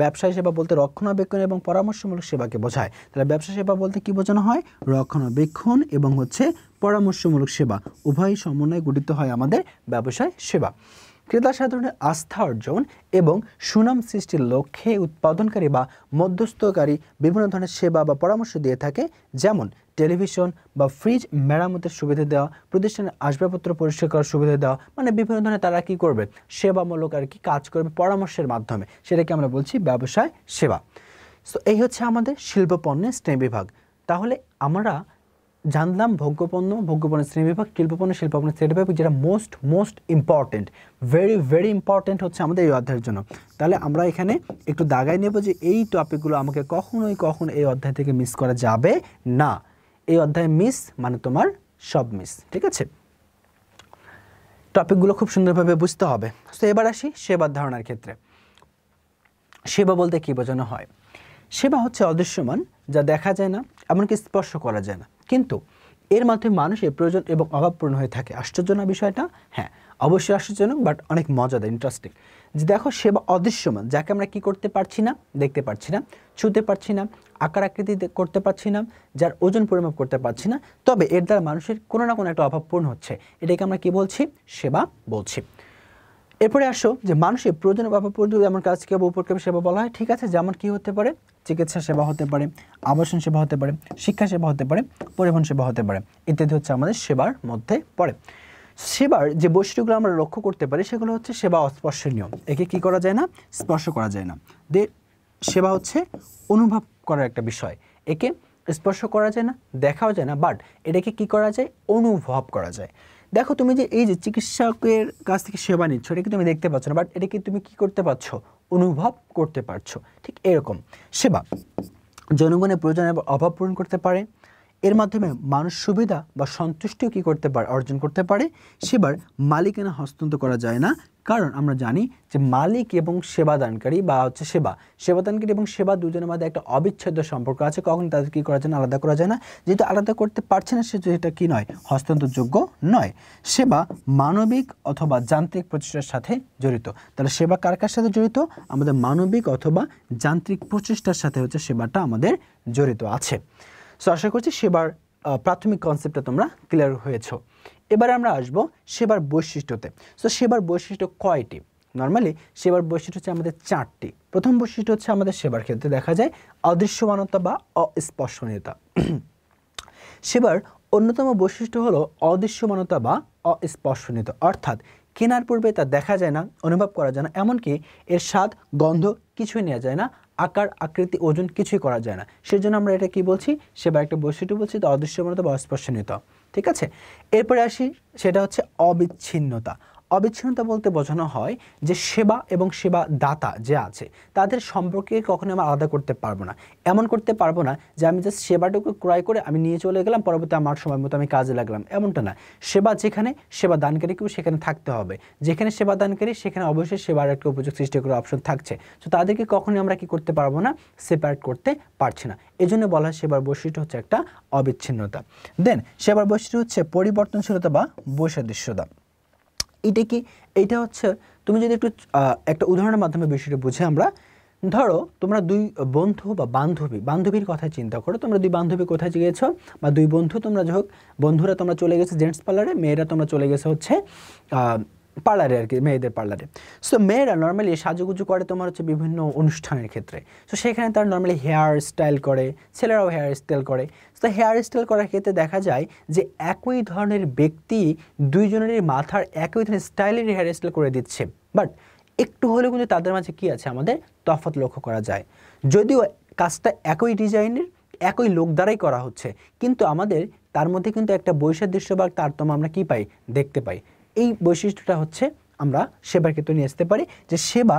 ব্যবসায় সেবা বলতে রক্ষণাবেক্ষণ এবং পরামর্শমূলক সেবাকে বোঝায়। তাহলে ব্যবসা সেবা বলতে কি বোঝানো হয়? রক্ষণাবেক্ষণ এবং হচ্ছে পরামর্শমূলক সেবা, উভয় সমন্বয়ে গঠিত হয় আমাদের ব্যবসায় সেবা। ক্রেতা সাধারণের আস্থা অর্জন এবং সুনাম সৃষ্টির লক্ষ্যে উৎপাদনকারী বা মধ্যস্থকারী বিভিন্ন ধরনের সেবা বা পরামর্শ দিয়ে থাকে। যেমন টেলিভিশন বা ফ্রিজ মেরামতের সুবিধা দেওয়া, প্রতিষ্ঠানের আসবাবপত্র পরিষ্কার করার সুবিধা দেওয়া, মানে বিভিন্ন ধরনের তারা কী করবে? সেবামূলক আর কি কাজ করবে পরামর্শের মাধ্যমে, সেটাকে আমরা বলছি ব্যবসায় সেবা। সো এই হচ্ছে আমাদের শিল্পপণ্যের শ্রেণীবিভাগ। তাহলে আমরা জানলাম ভোগ্যপণ্যের শ্রেণীবিভাগ, শিল্পপণ্যের শ্রেণীবিভাগ, যেটা মোস্ট ইম্পর্টেন্ট, ভেরি ইম্পর্টেন্ট হচ্ছে আমাদের এই অধ্যায়ের জন্য। তাহলে আমরা এখানে একটু দাগাই নেব যে এই টপিকগুলো আমাকে কখনো এই অধ্যায় থেকে মিস করা যাবে না। এই অধ্যায় মিস মানে তোমার সব মিস, ঠিক আছে? টপিকগুলো খুব সুন্দরভাবে বুঝতে হবে। তো এবার আসি সেবার ধারণার ক্ষেত্রে। সেবা বলতে কী বোঝানো হয়? সেবা হচ্ছে অদৃশ্যমান, যা দেখা যায় না, এমনকি স্পর্শ করা যায় না, কিন্তু এর মাধ্যমে মানুষের প্রয়োজন এবং অভাব পূর্ণ হয়ে থাকে। আশ্চর্য না বিষয়টা? হ্যাঁ, অবশ্যই আশ্চর্যজনক, বাট অনেক মজাদার, ইন্টারেস্টিং। যে দেখো, সেবা অদৃশ্যমান, যাকে আমরা কি করতে পারছি না, দেখতে পারছি না, ছুঁতে পারছি না, আকার আকৃতি করতে পারছি না, যার ওজন পরিমাপ করতে পারছি না, তবে এর দ্বারা মানুষের কোনো না কোনো একটা অভাব পূর্ণ হচ্ছে। এটাকে আমরা কি বলছি? সেবা বলছি। এরপরে আসো যে মানুষের প্রয়োজনীয় অভাব পূর্ণ এমন কাজকে উপকারী সেবা বলা হয়। ঠিক আছে, যেমন কি হতে পারে? চিকিৎসা সেবা হতে পারে, আবাসন সেবা হতে পারে, শিক্ষা সেবা হতে পারে, পরিবহন সেবা হতে পারে, ইত্যাদি হচ্ছে আমাদের সেবার মধ্যে পড়ে। সেবার যে বৈশিষ্ট্যগুলো আমরা লক্ষ্য করতে পারি সেগুলো হচ্ছে সেবা অস্পর্শনীয়, একে কি করা যায় না? স্পর্শ করা যায় না। সেবা হচ্ছে অনুভব করার একটা বিষয়, একে স্পর্শ করা যায় না, দেখাও যায় না, বাট এটাকে কি করা যায়? অনুভব করা যায়। দেখো, তুমি যে এই যে চিকিৎসকের কাছ থেকে সেবা নিচ্ছ, এটা কি তুমি দেখতে পাচ্ছ না, বাট এটাকে তুমি কি করতে পারছো? অনুভব করতে পারছো। ঠিক এরকম সেবা জনগণের প্রয়োজনের অভাব পূরণ করতে পারে, এর মাধ্যমে মানুষ সুবিধা বা সন্তুষ্টিও কি করতে পারে? অর্জন করতে পারে। সেবার মালিকানা হস্তান্তর করা যায় না, কারণ আমরা জানি যে মালিক এবং সেবাদানকারী বা হচ্ছে সেবাদানকারী এবং সেবা দুজনের মধ্যে একটা অবিচ্ছেদ্য সম্পর্ক আছে। কখন তাদের কি করা যায় না? আলাদা করা যায় না। যেহেতু আলাদা করতে পারছে না, সেটা কি নয়? হস্তান্তরযোগ্য নয়। সেবা মানবিক অথবা যান্ত্রিক প্রচেষ্টার সাথে জড়িত। তাহলে সেবা কার কার সাথে জড়িত? আমাদের মানবিক অথবা যান্ত্রিক প্রচেষ্টার সাথে হচ্ছে সেবাটা আমাদের জড়িত আছে। সো আশা করছি সেবার প্রাথমিক কনসেপ্টটা তোমরা ক্লিয়ার হয়েছ। এবারে আমরা আসবো সেবার বৈশিষ্ট্যতে। সো সেবার বৈশিষ্ট্য কয়টি? নর্মালি সেবার বৈশিষ্ট্য হচ্ছে আমাদের 4টি। প্রথম বৈশিষ্ট্য হচ্ছে আমাদের সেবার ক্ষেত্রে দেখা যায় অদৃশ্যমানতা বা অস্পর্শনীয়তা। সেবার অন্যতম বৈশিষ্ট্য হলো অদৃশ্যমানতা বা অস্পর্শনীয়তা, অর্থাৎ কেনার পূর্বে তা দেখা যায় না, অনুভব করা যায় না, এমনকি এর স্বাদ, গন্ধ কিছুই নেওয়া যায় না, আকার আকৃতি ওজন কিছুই করা যায় না। সেজন্য আমরা এটা কি বলছি? সেবার একটা বৈশিষ্ট্য বলছি, তো অদৃশ্যমানতা বা অস্পর্শনীয়তা। ঠিক আছে, এরপরে আসি, সেটা হচ্ছে অবিচ্ছিন্নতা। অবিচ্ছিন্নতা বলতে বোঝানো হয় যে সেবা এবং সেবা দাতা যে আছে তাদের সম্পর্কে কখনো আমরা আলাদা করতে পারবো না। এমন করতে পারবো না যে আমি জাস্ট সেবাটুকু ক্রয় করে আমি নিয়ে চলে গেলাম, পরবর্তী আমার সময় মতো আমি কাজে লাগলাম, এমনটা না। সেবা যেখানে, সেবা দানকারীকেও সেখানে থাকতে হবে। যেখানে সেবা দানকারী, সেখানে অবশ্যই সেবার একটা উপযোগ সৃষ্টি করার অপশন থাকছে। তো তাদেরকে কখনোই আমরা কি করতে পারবো না? সেপারেট করতে পারছি না। এই জন্য বলা হয় সেবার বৈশিষ্ট্য হচ্ছে একটা অবিচ্ছিন্নতা। দেন সেবার বৈশিষ্ট্য হচ্ছে পরিবর্তনশীলতা বা বৈসাদৃশ্যতা। এটা কি? এইটা হচ্ছে, তুমি যদি একটু একটা উদাহরণের মাধ্যমে বিষয়টা বুঝে আমরা, ধরো তোমরা দুই বন্ধু বা বান্ধবীর কথা চিন্তা করো। তোমরা দুই বান্ধবী কোথায় গিয়েছো, বা দুই বন্ধু তোমরা হোক, বন্ধুরা তোমরা চলে গেছো জেন্টস পার্লারে, মেয়েরা তোমরা চলে গেছো হচ্ছে পার্লারে আর কি, মেয়েদের পার্লারে। সো মেয়েরা নর্মালি সাজুগুজু করে তোমার হচ্ছে বিভিন্ন অনুষ্ঠানের ক্ষেত্রে। সো সেখানে তারা নর্মালি হেয়ার স্টাইল করে, ছেলেরাও হেয়ার স্টাইল করে। তো হেয়ার স্টাইল করার ক্ষেত্রে দেখা যায় যে একই ধরনের ব্যক্তি দুইজনেরই মাথার একই ধরনের স্টাইলের হেয়ার স্টাইল করে দিচ্ছে, বাট একটু হলেও কিন্তু তাদের মাঝে কি আছে? আমাদের তফাৎ লক্ষ্য করা যায়। যদিও কাজটা একই ডিজাইনের, একই লোক দ্বারাই করা হচ্ছে, কিন্তু আমাদের তার মধ্যে কিন্তু একটা বৈসাদৃশ্য বা তারতম্য আমরা কি পাই? দেখতে পাই। এই বৈশিষ্ট্যটা হচ্ছে আমরা সেবার ক্ষেত্রে নিয়ে আসতে পারি, যে সেবা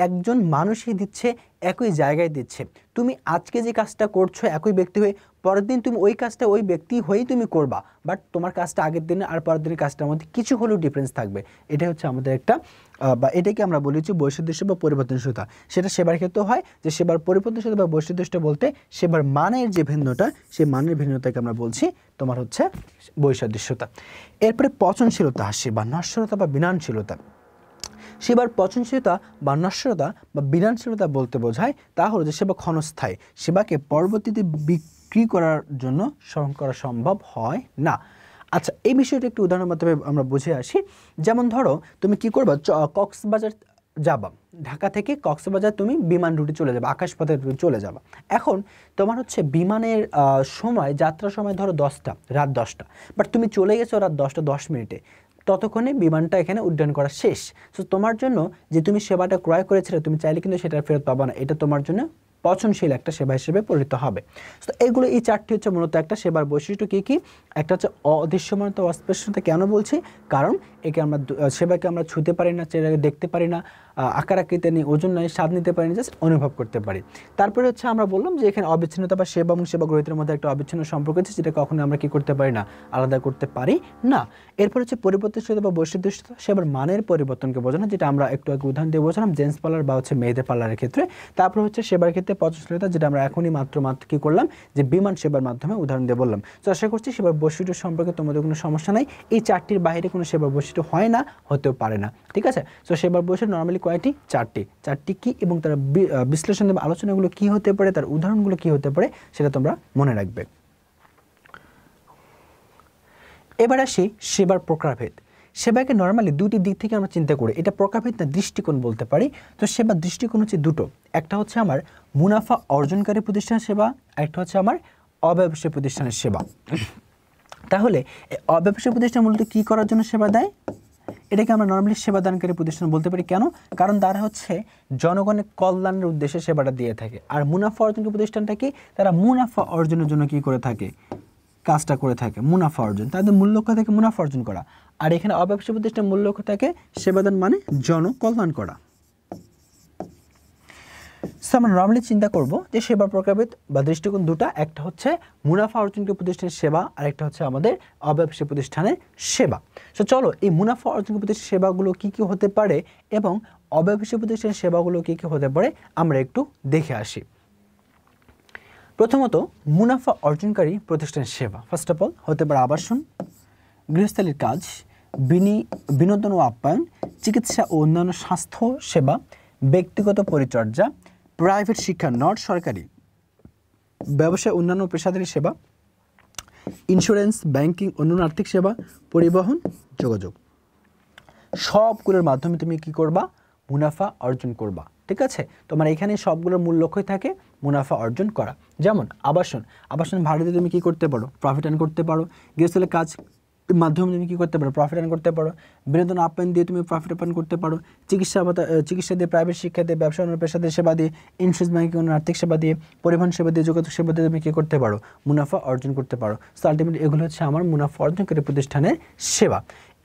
একজন মানুষই দিচ্ছে, একই জায়গায় দিচ্ছে। তুমি আজকে যে কাজটা করছো একই ব্যক্তি হয়ে, পরের দিন তুমি ওই কাজটা ওই ব্যক্তি হয়েই তুমি করবা, বাট তোমার কাজটা আগের দিনে আর পরের দিনের কাজটার মধ্যে কিছু হলেও ডিফারেন্স থাকবে। এটা হচ্ছে আমাদের একটা বা এটাকে আমরা বলি যে বৈসাদৃশ্য বা পরিবর্তনশীলতা। সেটা সেবার ক্ষেত্রেও হয়, যে সেবার পরিবর্তনশীলতা বা বৈসাদৃশ্য বলতে সেবার মানের যে ভিন্নতা, সেই মানের ভিন্নতাকে আমরা বলছি তোমার হচ্ছে বৈসাদৃশ্যতা। এরপরে পচনশীলতা আসে বা নশ্বরতা বা বিনাশশীলতা। সেবার পচনশীলতা বা নশ্বরতা বা বিনাশশীলতা বলতে বোঝায় তা হলো যে সেবা ক্ষণস্থায়ী, সেবাকে পরবর্তীতে বিক্রি করার জন্য সংগ্রহ করা সম্ভব হয় না। আচ্ছা, এই বিষয়টা একটু উদাহরণের মাধ্যমে আমরা বুঝে আসি। যেমন ধরো তুমি কি করবা, কক্সবাজার যাবা, ঢাকা থেকে কক্সবাজার তুমি বিমান রুটে চলে যাবে, আকাশপথে চলে যাবা। এখন তোমার হচ্ছে বিমানের সময়, যাত্রার সময় ধরো 10টা, রাত 10টা, বাট তুমি চলে গেছো রাত 10টা 10 মিনিটে, ততক্ষণে বিমানটা এখানে উড্ডয়ন করা শেষ। সো তোমার জন্য যে তুমি সেবাটা ক্রয় করেছিলে, তুমি চাইলে কিন্তু সেটা ফেরত পাবা না। এটা তোমার জন্য পচনশীল একটা সেবা হিসেবে পরিণত হবে। তো এগুলো, এই 4টি হচ্ছে মূলত একটা সেবার বৈশিষ্ট্য। কি কি? একটা হচ্ছে অদৃশ্যমানতা, অস্পর্শনীয়তা। কেন বলছি? কারণ একে আমরা সেবাকে আমরা ছুঁতে পারি না, চেহারাকে দেখতে পারি না, আকার আকৃতি নেই, ওজন নেই, স্বাদ নিতে পারি না, জাস্ট অনুভব করতে পারি। তারপরে হচ্ছে আমরা বললাম যে এখানে অবিচ্ছিন্নতা বা সেবা এবং সেবা গ্রহীতার মধ্যে একটা অবিচ্ছিন্ন সম্পর্ক আছে, যেটা কখনো আমরা কি করতে পারি না? আলাদা করতে পারি না। এরপর হচ্ছে পরিবর্তনশীলতা বা বৈসাদৃশ্যতা, সেবার মানের পরিবর্তনকে বোঝানো, যেটা আমরা একটু আগে উদাহরণ দিয়ে বোঝালাম জেন্টস পার্লার বা হচ্ছে মেয়েদের পার্লারের ক্ষেত্রে। তারপর হচ্ছে সেবার ক্ষেত্রে পচনশীলতা, যেটা আমরা এখনই মাত্র কি করলাম, যে বিমান সেবার মাধ্যমে উদাহরণ দিয়ে বললাম। তো আশা করছি সেবার বৈশিষ্ট্য সম্পর্কে তোমাদের কোনো সমস্যা নাই। এই 4টির বাইরে কোনো সেবার বৈশিষ্ট্য হয় না, হতেও পারে না, ঠিক আছে। তো সেবার বৈশিষ্ট্য নর্মালি কয়টি? 4টি কি এবং তার বিশ্লেষণ এবং আলোচনাগুলো কি হতে পারে, তার উদাহরণগুলো কি হতে পারে, সেটা তোমরা মনে রাখবে। এবার আসি সেবার প্রকারভেদ। সেবাকে নর্মালি দুটি দিক থেকে আমরা চিন্তা করি, এটা প্রকারভেদ না দৃষ্টিকোণ বলতে পারি। তো সেবার দৃষ্টিকোণ হচ্ছে দুটো, একটা হচ্ছে আমার মুনাফা অর্জনকারী প্রতিষ্ঠানের সেবা, একটা হচ্ছে আমার অব্যবসায়ী প্রতিষ্ঠানের সেবা। তাহলে অব্যবসায়ী প্রতিষ্ঠান মূলত কী করার জন্য সেবা দেয়? এটাকে আমরা নর্মালি সেবাদানকারী প্রতিষ্ঠান বলতে পারি। কেন? কারণ তারা হচ্ছে জনগণের কল্যাণের উদ্দেশ্যে সেবাটা দিয়ে থাকে। আর মুনাফা অর্জনকারী প্রতিষ্ঠানটা কি? তারা মুনাফা অর্জনের জন্য কি করে থাকে? কাজটা করে থাকে, মুনাফা অর্জন। তাদের মূল লক্ষ্য থাকে মুনাফা অর্জন করা। আর এখানে অব্যবসায়ী প্রতিষ্ঠানের মূল লক্ষ্য থাকে সেবাদান মানে জনকল্যাণ করা। সো আমরা নর্মালি চিন্তা করব যে সেবার প্রকারভেদ বা দৃষ্টিকোণ দুটা, একটা হচ্ছে মুনাফা অর্জনকারী প্রতিষ্ঠানের সেবা, আর একটা হচ্ছে আমাদের অব্যবসায়ী প্রতিষ্ঠানের সেবা। সো চলো এই মুনাফা অর্জনকারী প্রতিষ্ঠানের সেবাগুলো কী কী হতে পারে এবং অব্যবসায়ী প্রতিষ্ঠানের সেবাগুলো কী কী হতে পারে আমরা একটু দেখে আসি। প্রথমত মুনাফা অর্জনকারী প্রতিষ্ঠানের সেবা, ফার্স্ট অফ অল হতে পারে আবাসন, গৃহস্থালির কাজ, বিনোদন ও আপ্যায়ন, চিকিৎসা ও অন্যান্য স্বাস্থ্য সেবা, ব্যক্তিগত পরিচর্যা, প্রাইভেট শিক্ষা নট সরকারি, ব্যবসায় অন্যান্য পেশাদারী সেবা, ইন্স্যুরেন্স, ব্যাংকিং, অন্যান্য আর্থিক সেবা, পরিবহন, যোগাযোগ। সবগুলোর মাধ্যমে তুমি কি করবা? মুনাফা অর্জন করবা, ঠিক আছে। তোমার এখানে সবগুলোর মূল লক্ষ্যই থাকে মুনাফা অর্জন করা। যেমন আবাসন ভাড়া দিয়ে তুমি কী করতে পারো? প্রফিট আর্ন করতে পারো। গৃহস্থলের কাজ মাধ্যমে তুমি কী করতে পারো? প্রফিট আর্ন করতে পারো। বিনোদন আপ্যায়ন দিয়ে তুমি প্রফিট আর্ন করতে পারো। চিকিৎসা দিয়ে, প্রাইভেট শিক্ষা দিয়ে, ব্যবসা অন্য পেশাদের সেবা দিয়ে, ইন্স্যুরেন্স ব্যাংকিং অন্য আর্থিক সেবা দিয়ে, পরিবহন সেবা দিয়ে, যোগাযোগ সেবা দিয়ে তুমি কী করতে পারো? মুনাফা অর্জন করতে পারো। সো আলটিমেটলি এগুলো হচ্ছে আমার মুনাফা অর্জনকারী প্রতিষ্ঠানের সেবা।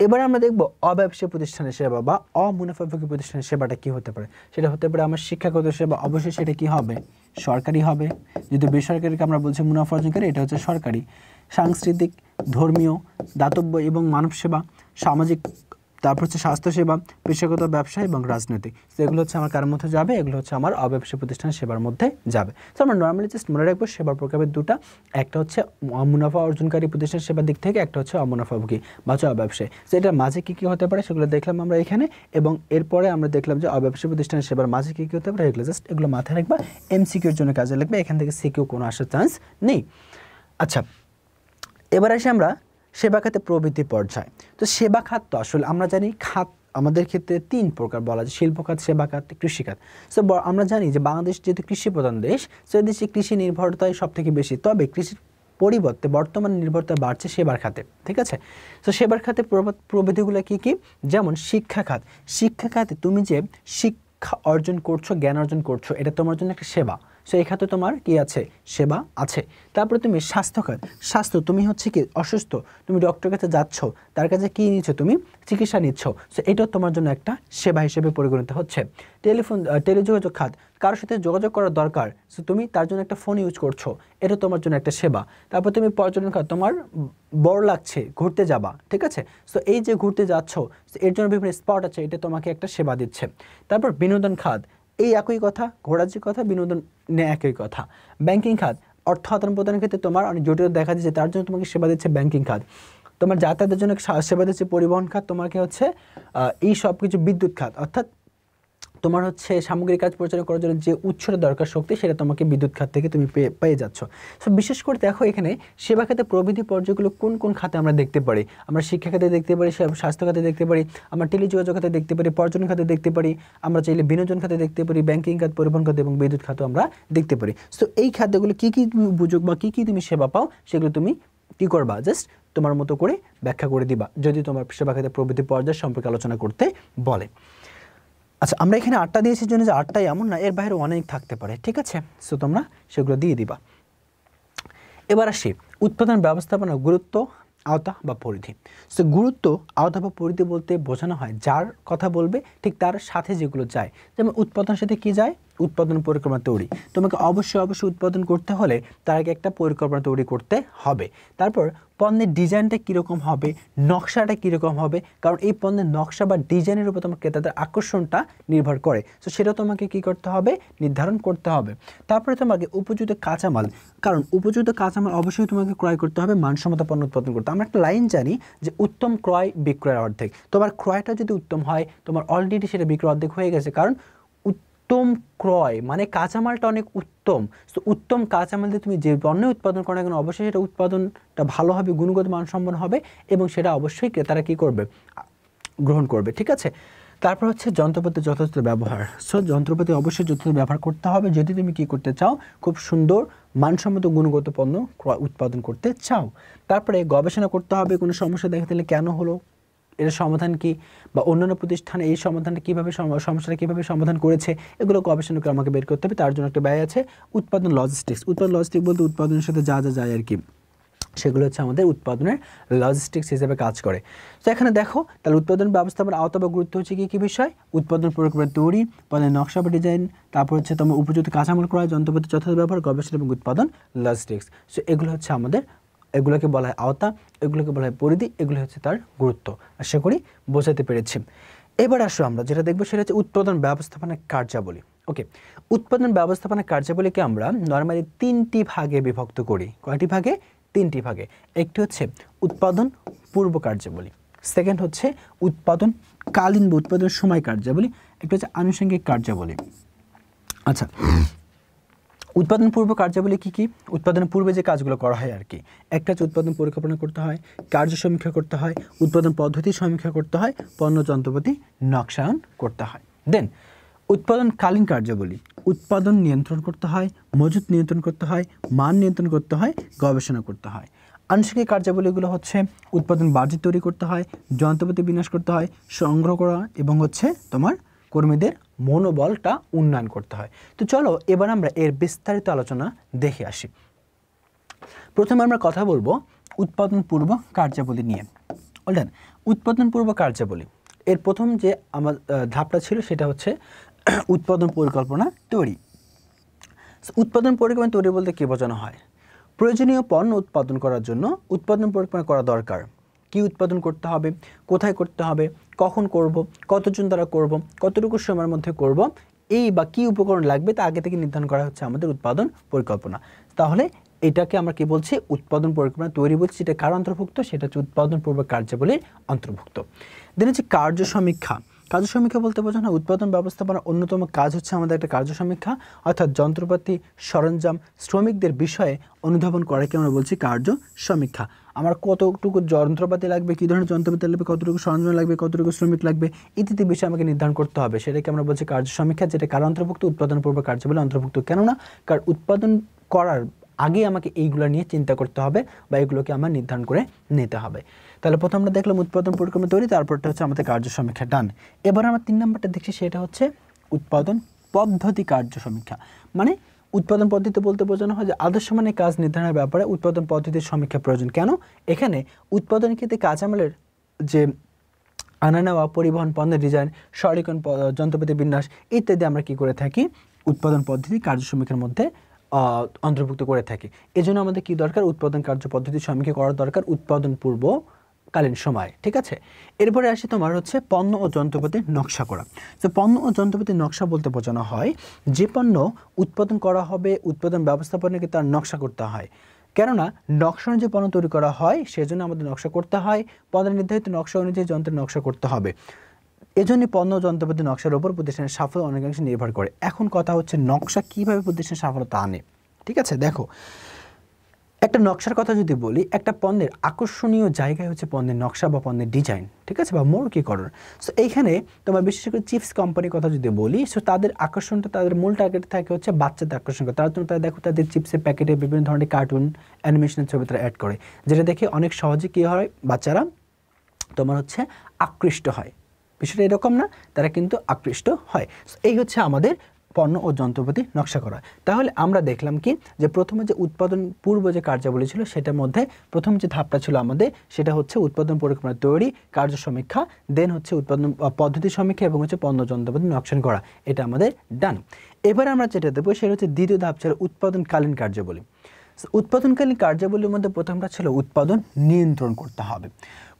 এবার আমরা দেখব অব্যবসায়ী প্রতিষ্ঠানের সেবা বা অমুনাফাভোগী প্রতিষ্ঠানের সেবাটা কি হতে পারে। সেটা হতে পারে আমার শিক্ষাগত সেবা, অবশ্যই সেটা কি হবে? সরকারি হবে। যদি বেসরকারিকে আমরা বলছি মুনাফা অর্জনকারী, এটা হচ্ছে সরকারি। সাংস্কৃতিক, ধর্মীয়, দাতব্য এবং মানব সেবা, সামাজিক, তারপর হচ্ছে স্বাস্থ্যসেবা, পেশাগত, ব্যবসা এবং রাজনৈতিক। তো এগুলো হচ্ছে আমার কার মধ্যে যাবে? এগুলো হচ্ছে আমার অব্যবসায়ী প্রতিষ্ঠানের সেবার মধ্যে যাবে। তো আমরা নর্মালি জাস্ট মনে রাখবো সেবার প্রকারের দুটা, একটা হচ্ছে মুনাফা অর্জনকারী প্রতিষ্ঠানের সেবার দিক থেকে, একটা হচ্ছে অমুনাফাভোগী বা অব্যবসায়ী। তো এটার মাঝে কী কী হতে পারে সেগুলো দেখলাম আমরা এখানে, এবং এরপরে আমরা দেখলাম যে অব্যবসায়ী প্রতিষ্ঠানের সেবার মাঝে কী কী হতে পারে। এগুলো জাস্ট এগুলো মাথায় রাখবা, এমসিকিউর জন্য কাজে লাগবে, এখান থেকে সিকিউ কোনো আসার চান্স নেই। আচ্ছা, এবার আসি আমরা সেবা খাতে প্রবৃদ্ধি পর্যায়। তো সেবা খাত তো আসলে আমরা জানি খাত আমাদের ক্ষেত্রে 3 প্রকার বলা যায়, শিল্প খাত, সেবা খাত, কৃষি খাত। সো আমরা জানি যে বাংলাদেশ যেহেতু কৃষি প্রধান দেশ, সো এই দেশে কৃষি নির্ভরতাই সব থেকে বেশি। তবে কৃষির পরিবর্তে বর্তমানে নির্ভরতা বাড়ছে সেবার খাতে, ঠিক আছে। তো সেবার খাতে প্রবৃদ্ধিগুলো কী কী? যেমন শিক্ষা খাতে তুমি যে শিক্ষা অর্জন করছো, জ্ঞান অর্জন করছো, এটা তোমার জন্য একটা সেবা। সো এই খাতে তোমার কি আছে? সেবা আছে। তারপরে তুমি স্বাস্থ্য, তুমি হচ্ছে কি অসুস্থ, তুমি ডক্টরের কাছে যাচ্ছ, তার কাছে কী নিচ্ছ? তুমি চিকিৎসা নিচ্ছ। সো এটাও তোমার জন্য একটা সেবা হিসেবে পরিগণিত হচ্ছে। টেলিযোগাযোগ খাত, কারোর সাথে যোগাযোগ করার দরকার, সো তুমি তার জন্য একটা ফোন ইউজ করছো, এটা তোমার জন্য একটা সেবা। তারপর তুমি পর্যটন খাত, তোমার বড় লাগছে, ঘুরতে যাবা, ঠিক আছে। সো এই যে ঘুরতে যাচ্ছ, এর জন্য বিভিন্ন স্পট আছে, এটা তোমাকে একটা সেবা দিচ্ছে। তারপর বিনোদন খাত, এই একই কথা, ঘোরার যে কথা, বিনোদন একই কথা। ব্যাংকিং খাত, অর্থ আদান প্রদানের ক্ষেত্রে তোমার অনেক জটিল দেখা দিচ্ছে, তার জন্য তোমাকে সেবা দিচ্ছে ব্যাংকিং খাত। তোমার যাতায়াতের জন্য সেবা দিচ্ছে পরিবহন খাত, তোমাকে হচ্ছে এই সব কিছু বিদ্যুৎ খাত, অর্থাৎ তোমার হচ্ছে সামগ্রিক কাজ পরিচালনা করার জন্য যে উৎসটা দরকার শক্তি, সেটা তোমাকে বিদ্যুৎ খাত থেকে তুমি পেয়ে যাচ্ছ। সো বিশেষ করে দেখো এখানে সেবা খাতে প্রবৃদ্ধি পর্যায়গুলো কোন কোন খাতে আমরা দেখতে পারি। আমরা শিক্ষা খাতে দেখতে পারি, স্বাস্থ্য খাতে দেখতে পারি, আমরা টেলিযোগাযোগ খাতে দেখতে পারি, পর্যটন খাতে দেখতে পারি, আমরা চাইলে বিনোদন খাতে দেখতে পারি, ব্যাংকিং খাত, পরিবহন খাত এবং বিদ্যুৎ খাতও আমরা দেখতে পারি। সো এই খাতগুলো কী কী তুমি বুঝো বা কী কী তুমি সেবা পাও, সেগুলো তুমি কী করবা? জাস্ট তোমার মতো করে ব্যাখ্যা করে দিবা, যদি তোমার সেবা খাতে প্রবৃদ্ধি পর্যায় সম্পর্কে আলোচনা করতে বলে। আচ্ছা, আমরা এখানে 8টা দিয়েছি জন্য যে 8টাই এমন না, এর বাইরে অনেক থাকতে পারে, ঠিক আছে। সো তোমরা সেগুলো দিয়ে দিবা। এবার আসি উৎপাদন ব্যবস্থাপনার গুরুত্ব, আওতা বা পরিধি। সো গুরুত্ব, আওতা বা পরিধি বলতে বোঝানো হয় যার কথা বলবে ঠিক তার সাথে যেগুলো যায়। যেমন উৎপাদনের সাথে কি যায়? উৎপাদন পরিকল্পনা তৈরি। তোমাকে অবশ্যই উৎপাদন করতে হলে তার আগে একটা পরিকল্পনা তৈরি করতে হবে। তারপর পণ্যের ডিজাইনটা কীরকম হবে, নকশাটা কীরকম হবে, কারণ এই পণ্যের নকশা বা ডিজাইনের উপর তোমার ক্রেতাদের আকর্ষণটা নির্ভর করে। সো সেটা তোমাকে কী করতে হবে, নির্ধারণ করতে হবে। তারপরে তোমাকে উপযুক্ত কাঁচামাল, কারণ উপযুক্ত কাঁচামাল অবশ্যই তোমাকে ক্রয় করতে হবে, মানসম্মত পণ্য উৎপাদন করতে। আমরা একটা লাইন জানি যে উত্তম ক্রয় বিক্রয়ের অর্ধেক। তোমার ক্রয়টা যদি উত্তম হয়, তোমার অলরেডি সেটা বিক্রয় অর্ধেক হয়ে গেছে, কারণ উত্তম ক্রয় মানে কাঁচামালটা অনেক উত্তম। তো উত্তম কাঁচামাল দিয়ে তুমি যে পণ্য উৎপাদন করো না কেন, অবশ্যই সেটা উৎপাদনটা ভালো হবে, গুণগত মানসম্পন্ন হবে, এবং সেটা অবশ্যই ক্রেতারা কী করবে, গ্রহণ করবে। ঠিক আছে। তারপর হচ্ছে যন্ত্রপাতির যথাযথ ব্যবহার। সো যন্ত্রপাতি অবশ্যই যথাযথ ব্যবহার করতে হবে যদি তুমি কী করতে চাও, খুব সুন্দর মানসম্মত গুণগত পণ্য উৎপাদন করতে চাও। তারপরে গবেষণা করতে হবে, কোনো সমস্যা দেখা দিলে কেন হলো, এর সমাধান কি, বা অন্যান্য প্রতিষ্ঠানে এই সমাধানটা কীভাবে, সমস্যাটা কীভাবে সমাধান করেছে, এগুলো গবেষণা করে আমাকে বের করতে হবে। তার জন্য একটা ব্যয় আছে। উৎপাদন লজিস্টিক্স। উৎপাদন লজিস্টিক্স বলতে উৎপাদনের সাথে যা যা যায় আর কি, সেগুলো হচ্ছে আমাদের উৎপাদনের লজিস্টিক্স হিসেবে কাজ করে। তো এখানে দেখো, তাহলে উৎপাদন ব্যবস্থাপনার আওতা বা গুরুত্ব হচ্ছে কী কী বিষয়, উৎপাদন পরিকল্পনা তৈরি, পণ্যের নকশা বা ডিজাইন, তারপর হচ্ছে তোমার উপযুক্ত কাঁচামাল ক্রয়, যন্ত্রপাতি যথাযথ ব্যবহার, গবেষণা এবং উৎপাদন লজিস্টিক্স। সো এগুলো হচ্ছে আমাদের, এগুলোকে বলা হয় আওতা, এগুলোকে বলা হয় পরিধি, এগুলো হচ্ছে তার গুরুত্ব। আশা করি বোঝাতে পেরেছি। এবার আসো আমরা যেটা দেখবো সেটা হচ্ছে উৎপাদন ব্যবস্থাপনা কার্যাবলী। ওকে, উৎপাদন ব্যবস্থাপনা কার্যাবলীকে আমরা নর্মালি 3টি ভাগে বিভক্ত করি। কয়টি ভাগে? 3টি ভাগে। একটি হচ্ছে উৎপাদন পূর্ব কার্যাবলী, সেকেন্ড হচ্ছে উৎপাদন কালীন বা উৎপাদন সময় কার্যাবলী, একটা হচ্ছে আনুষঙ্গিক কার্যাবলী। আচ্ছা, উৎপাদন পূর্ব কার্যাবলী কী কী? উৎপাদনের পূর্বে যে কাজগুলো করা হয় আর কি, একটা হচ্ছে উৎপাদন পরিকল্পনা করতে হয়, কার্য সমীক্ষা করতে হয়, উৎপাদন পদ্ধতি সমীক্ষা করতে হয়, পণ্য যন্ত্রপাতি নকশায়ন করতে হয়। দেন উৎপাদনকালীন কার্যাবলী, উৎপাদন নিয়ন্ত্রণ করতে হয়, মজুত নিয়ন্ত্রণ করতে হয়, মান নিয়ন্ত্রণ করতে হয়, গবেষণা করতে হয়। আনুষঙ্গিক কার্যাবলীগুলো হচ্ছে উৎপাদন বাজেট তৈরি করতে হয়, যন্ত্রপাতি বিন্যাস করতে হয়, সংগ্রহ করা, এবং হচ্ছে তোমার কর্মীদের মনোবলটা উন্নয়ন করতে হয়। তো চলো এবার আমরা এর বিস্তারিত আলোচনা দেখে আসি। প্রথমে আমরা কথা বলবো উৎপাদন পূর্ব কার্যাবলী নিয়ে। বললেন উৎপাদন পূর্ব কার্যাবলী, এর প্রথম যে আমার ধাপটা ছিল সেটা হচ্ছে উৎপাদন পরিকল্পনা তৈরি। উৎপাদন পরিকল্পনা তৈরি বলতে কী বোঝানো হয়? প্রয়োজনীয় পণ্য উৎপাদন করার জন্য উৎপাদন পরিকল্পনা করা দরকার। কি উৎপাদন করতে হবে, কোথায় করতে হবে, কখন করব, কতজন দ্বারা করব, কতটুকু সময়ের মধ্যে করব, এই বা কী উপকরণ লাগবে তা আগে থেকে নির্ধারণ করা হচ্ছে আমাদের উৎপাদন পরিকল্পনা। তাহলে এটাকে আমরা কি বলছি? উৎপাদন পরিকল্পনা তৈরি বলছি। যেটা কার অন্তর্ভুক্ত? সেটা হচ্ছে উৎপাদন পূর্ব কার্যাবলীর অন্তর্ভুক্ত। দেন হচ্ছে কার্য সমীক্ষা। কার্য সমীক্ষা বলতে বোঝানো উৎপাদন ব্যবস্থাপনার অন্যতম কাজ হচ্ছে আমাদের একটা কার্য সমীক্ষা, অর্থাৎ যন্ত্রপাতি, সরঞ্জাম, শ্রমিকদের বিষয়ে অনুধাবন করাকে আমরা বলছি কার্য সমীক্ষা। আমার কতটুকু যন্ত্রপাতি লাগবে, কী ধরনের যন্ত্রপাতি লাগবে, কতটুকু সরঞ্জাম লাগবে, কতটুকু শ্রমিক লাগবে, ইত্যাদি বিষয় আমাকে নির্ধারণ করতে হবে। সেটাকে আমরা বলছি কার্য সমীক্ষা, যেটা কার অন্তর্ভুক্ত? উৎপাদন পূর্ব কার্যাবলী অন্তর্ভুক্ত। কেননা কারণ উৎপাদন করার আগে আমাকে এইগুলো নিয়ে চিন্তা করতে হবে বা এগুলোকে আমার নির্ধারণ করে নিতে হবে। তাহলে প্রথম আমরা দেখলাম উৎপাদন পরিকল্পনা তৈরি, তারপরটা হচ্ছে আমাদের কার্য সমীক্ষা ডান। এবার আমরা 3 নম্বরটা দেখছি, সেটা হচ্ছে উৎপাদন পদ্ধতি কার্য সমীক্ষা। মানে উৎপাদন পদ্ধতি বলতে বোঝানো হয় যে আদর্শ মানে কাজ নির্ধারণের ব্যাপারে উৎপাদন পদ্ধতির সমীক্ষা প্রয়োজন। কেন? এখানে উৎপাদনের ক্ষেত্রে কাঁচামালের যে আনা নেওয়া, পরিবহন, পণ্যের ডিজাইন, সরলীকরণ, যন্ত্রপাতি বিন্যাস ইত্যাদি আমরা কি করে থাকি? উৎপাদন পদ্ধতি কার্য সমীক্ষার মধ্যে অন্তর্ভুক্ত করে থাকি। এজন্য আমাদের কি দরকার? উৎপাদন কার্য পদ্ধতি সমীক্ষা করার দরকার উৎপাদন পূর্বকালীন সময়। ঠিক আছে। এরপরে আসি তোমার হচ্ছে পণ্য ও যন্ত্রপাতির নকশা করা। তো পণ্য ও যন্ত্রপাতির নকশা বলতে বোঝানো হয় যে পণ্য উৎপাদন করা হবে, উৎপাদন ব্যবস্থাপনাকে তার নকশা করতে হয়। কেননা নকশা অনুযায়ী পণ্য তৈরি করা হয়, সেজন্য আমাদের নকশা করতে হয়। পণ্যের নির্ধারিত নকশা অনুযায়ী যন্ত্রের নকশা করতে হবে। এজন্য পণ্য যন্ত্রপাতি নকশার উপর প্রতিষ্ঠানের সাফল্য অনেকাংশে নির্ভর করে। এখন কথা হচ্ছে নকশা কিভাবে প্রতিষ্ঠানের সাফল্যতা আনে। ঠিক আছে, দেখো একটা নকশার কথা যদি বলি, একটা পণ্যের আকর্ষণীয় জায়গায় হচ্ছে পণ্যের নকশা বা পণ্যের ডিজাইন। ঠিক আছে, বা মৌখিকীকরণ। সো এইখানে তোমার বিশেষ করে চিপস কোম্পানির কথা যদি বলি, সো তাদের আকর্ষণটা, তাদের মূল টার্গেট থাকে হচ্ছে বাচ্চাদের আকর্ষণ করে। তার জন্য তারা দেখো তাদের চিপসের প্যাকেটে বিভিন্ন ধরনের কার্টুন, অ্যানিমেশনের ছবি তারা অ্যাড করে, যেটা দেখে অনেক সহজে কী হয়, বাচ্চারা তোমার হচ্ছে আকৃষ্ট হয়। বিষয়টা এরকম না, তারা কিন্তু আকৃষ্ট হয়। এই হচ্ছে আমাদের পণ্য ও যন্ত্রপাতি নকশা করা। তাহলে আমরা দেখলাম কি যে প্রথমে যে উৎপাদন পূর্ব যে কার্যাবলী ছিল সেটার মধ্যে প্রথম যে ধাপটা ছিল আমাদের সেটা হচ্ছে উৎপাদন পরিকল্পনা তৈরি, কার্য সমীক্ষা, দেন হচ্ছে উৎপাদন পদ্ধতি সমীক্ষা এবং হচ্ছে পণ্য যন্ত্রপাতি নকশা করা। এটা আমাদের ডান। এবার আমরা যেটা দেবো সেটা হচ্ছে দ্বিতীয় ধাপ ছিল উৎপাদনকালীন কার্যাবলী। উৎপাদনকালীন কার্যাবলীর মধ্যে প্রথমটা ছিল উৎপাদন নিয়ন্ত্রণ করতে হবে।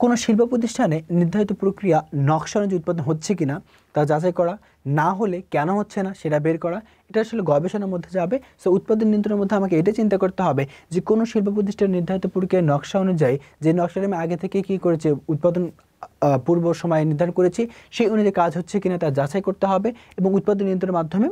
কোনো শিল্প প্রতিষ্ঠানে নির্ধারিত প্রক্রিয়া নকশা অনুযায়ী উৎপাদন হচ্ছে কিনা তা যাচাই করা, না হলে কেন হচ্ছে না সেটা বের করা, এটা আসলে গবেষণার মধ্যে যাবে। সো উৎপাদন নিয়ন্ত্রণের মধ্যে আমাকে এটা চিন্তা করতে হবে যে কোনো শিল্প প্রতিষ্ঠানের নির্ধারিত প্রক্রিয়ার নকশা অনুযায়ী যে নকশাটা আমি আগে থেকে কী করেছি উৎপাদন পূর্ব সময়ে নির্ধারণ করেছি সেই অনুযায়ী কাজ হচ্ছে কিনা তা যাচাই করতে হবে। এবং উৎপাদন নিয়ন্ত্রণের মাধ্যমে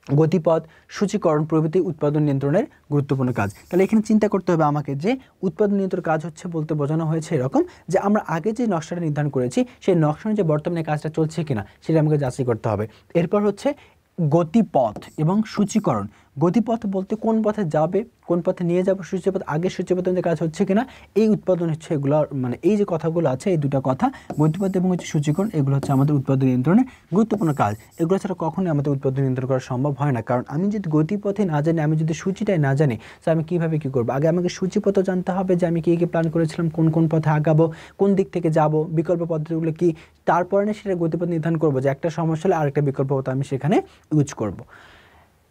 গতিপথ, সূচীকরণ প্রভৃতি উৎপাদন নিয়ন্ত্রণের গুরুত্বপূর্ণ কাজ। তাহলে এখানে চিন্তা করতে হবে আমাকে যে উৎপাদন নিয়ন্ত্রণ কাজ হচ্ছে বলতে বোঝানো হয়েছে এরকম যে আমরা আগে যে নকশাটা নির্ধারণ করেছি সেই নকশা অনুযায়ী বর্তমানে কাজটা চলছে কিনা সেটা আমাকে যাচাই করতে হবে। এরপর হচ্ছে গতিপথ এবং সূচীকরণ। গতিপথ বলতে কোন পথে যাবে, কোন পথে নিয়ে যাবো, সূচিপথ আগে সূচিপথ অনুযায়ী কাজ হচ্ছে কিনা, এই উৎপাদন হচ্ছে এগুলো মানে এই যে কথাগুলো আছে এই দুটো কথা গতিপথ এবং হচ্ছে সূচীকরণ এগুলো হচ্ছে আমাদের উৎপাদন নিয়ন্ত্রণের গুরুত্বপূর্ণ কাজ। এগুলো ছাড়া কখনোই আমাদের উৎপাদন নিয়ন্ত্রণ করা সম্ভব হয় না। কারণ আমি যদি গতিপথে না জানি, আমি যদি সূচিটাই না জানি তো আমি কীভাবে কী করবো? আগে আমাকে সূচিপথও জানতে হবে যে আমি কী কী প্ল্যান করেছিলাম, কোন কোন পথে আগাবো, কোন দিক থেকে যাব, বিকল্প পদ্ধতিগুলো কী, তারপরে না সেটা গতিপথ নির্ধারণ করবো যে একটা সমস্যা হলে আরেকটা বিকল্প পথ আমি সেখানে ইউজ করব।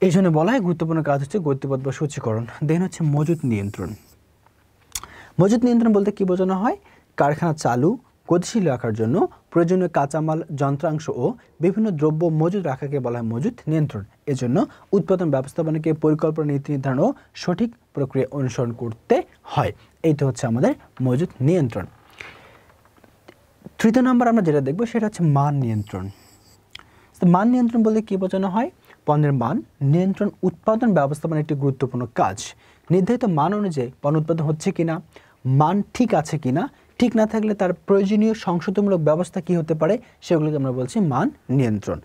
এই জন্য বলা হয় গুরুত্বপূর্ণ কাজ হচ্ছে গতিপথ বা সূচীকরণ। দেন হচ্ছে মজুত নিয়ন্ত্রণ। মজুত নিয়ন্ত্রণ বলতে কী বোঝানো হয়? কারখানা চালু গতিশীল রাখার জন্য প্রয়োজনীয় কাঁচামাল, যন্ত্রাংশ ও বিভিন্ন দ্রব্য মজুত রাখাকে বলা হয় মজুত নিয়ন্ত্রণ। এজন্য উৎপাদন ব্যবস্থাপনাকে পরিকল্পনা, নীতি নির্ধারণ ও সঠিক প্রক্রিয়া অনুসরণ করতে হয়। এইটা হচ্ছে আমাদের মজুত নিয়ন্ত্রণ। তৃতীয় নম্বর আমরা যেটা দেখবো সেটা হচ্ছে মান নিয়ন্ত্রণ। মান নিয়ন্ত্রণ বলতে কী বোঝানো হয়? পণ্যের মান নিয়ন্ত্রণ উৎপাদন ব্যবস্থাপনার একটি গুরুত্বপূর্ণ কাজ। নির্ধারিত মান অনুযায়ী পণ্য উৎপাদন হচ্ছে কিনা, মান ঠিক আছে কিনা, ঠিক না থাকলে তার প্রয়োজনীয় সংশোধনমূলক ব্যবস্থা কী হতে পারে সেগুলোকে আমরা বলছি মান নিয়ন্ত্রণ।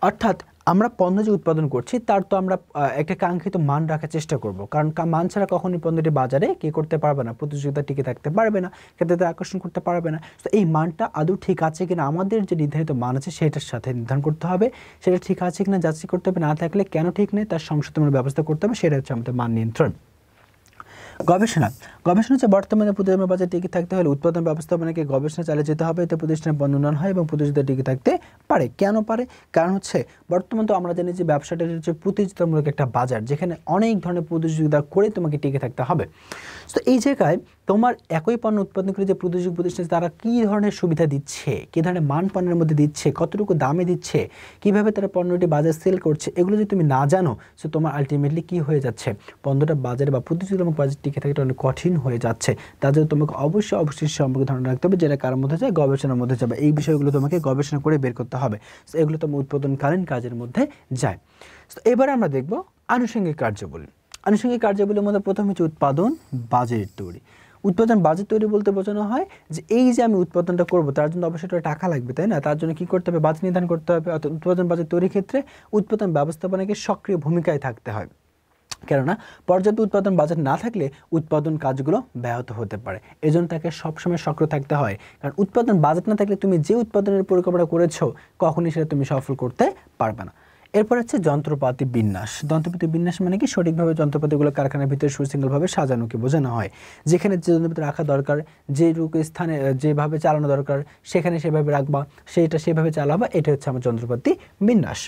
অর্থাৎ আমরা পণ্য যে উৎপাদন করছি তার তো আমরা একটা কাঙ্ক্ষিত মান রাখার চেষ্টা করব, কারণ মান ছাড়া কখনই পণ্যটি বাজারে কী করতে পারবে না, প্রতিযোগিতা টিকে থাকতে পারবে না, ক্রেতাদের আকর্ষণ করতে পারবে না। তো এই মানটা আদৌ ঠিক আছে কিনা আমাদের যে নির্ধারিত মান আছে সেটার সাথে নির্ধারণ করতে হবে, সেটা ঠিক আছে কিনা যাচাই করতে হবে, না থাকলে কেন ঠিক নেই তার সংশোধনের ব্যবস্থা করতে হবে, সেটা হচ্ছে আমাদের মান নিয়ন্ত্রণ। গবেষণা হচ্ছে বর্তমানে প্রতিযোগিতার বাজারে টিকে থাকতে হলে উৎপাদন ব্যবস্থাপনাকে গবেষণা চালিয়ে যেতে হবে, এতে প্রতিষ্ঠানের পণ্য উন্নয়ন হয় এবং প্রতিযোগিতা টিকে থাকতে পারে। কেন পারে? কারণ হচ্ছে বর্তমান তো আমরা জানি যে ব্যবসাটা হচ্ছে প্রতিযোগিতামূলক একটা বাজার, যেখানে অনেক ধরনের প্রতিযোগিতা করে তোমাকে টিকে থাকতে হবে। তো এই জায়গায় তোমার একই পণ্য উৎপাদন করে যে প্রতিযোগী প্রতিষ্ঠান তারা কী ধরনের সুবিধা দিচ্ছে, কী ধরনের মান পণ্যের মধ্যে দিচ্ছে, কতটুকু দামে দিচ্ছে, কীভাবে তারা পণ্যটি বাজারে সেল করছে, এগুলো যদি তুমি না জানো সো তোমার আলটিমেটলি কী হয়ে যাচ্ছে, পণ্যটা বাজারে বা প্রতিযোগিতামূলক বাজার টিকে থাকতে অনেক কঠিন হয়ে যাচ্ছে। তার জন্য তোমাকে অবশ্যই সম্পর্কে ধারণা রাখতে হবে, যেটা কার মধ্যে যায়, গবেষণার মধ্যে যাবে। এই বিষয়গুলো তোমাকে গবেষণা করে বের করতে হবে। তো এগুলো তোমার উৎপাদনকালীন কাজের মধ্যে যায়। তো এবার আমরা দেখব আনুষঙ্গিক কার্যাবলী। আনুষঙ্গিক কার্যাবলীর মধ্যে প্রথম হচ্ছে উৎপাদন বাজেট তৈরি। উৎপাদন বাজেট তৈরি বলতে বোঝানো হয় যে এই যে আমি উৎপাদনটা করব তার জন্য অবশ্যই টাকা লাগবে, তাই না? তার জন্য কী করতে হবে? বাজেট নির্ধারণ করতে হবে। অর্থাৎ উৎপাদন বাজেট তৈরির ক্ষেত্রে উৎপাদন ব্যবস্থাপনাকে সক্রিয় ভূমিকায় থাকতে হয়, কেননা পর্যাপ্ত উৎপাদন বাজেট না থাকলে উৎপাদন কাজগুলো ব্যাহত হতে পারে। এজন্য তাকে সবসময় সক্রিয় থাকতে হয়, কারণ উৎপাদন বাজেট না থাকলে তুমি যে উৎপাদনের পরিকল্পনা করেছো কখনই সেটা তুমি সফল করতে পারবে না। এরপর হচ্ছে যন্ত্রপাতি বিন্যাস। যন্ত্রপাতি বিন্যাস মানে কি? সঠিকভাবে যন্ত্রপাতিগুলো কারখানার ভিতরে সুশৃঙ্খলভাবে সাজানোকে বোঝানো হয়। যেখানে যে যন্ত্রপাতি রাখা দরকার, যেটুকু স্থানে যেভাবে চালানো দরকার সেখানে সেভাবে রাখবা, সেভাবে চালাবা, এটা হচ্ছে আমার যন্ত্রপাতি বিন্যাস।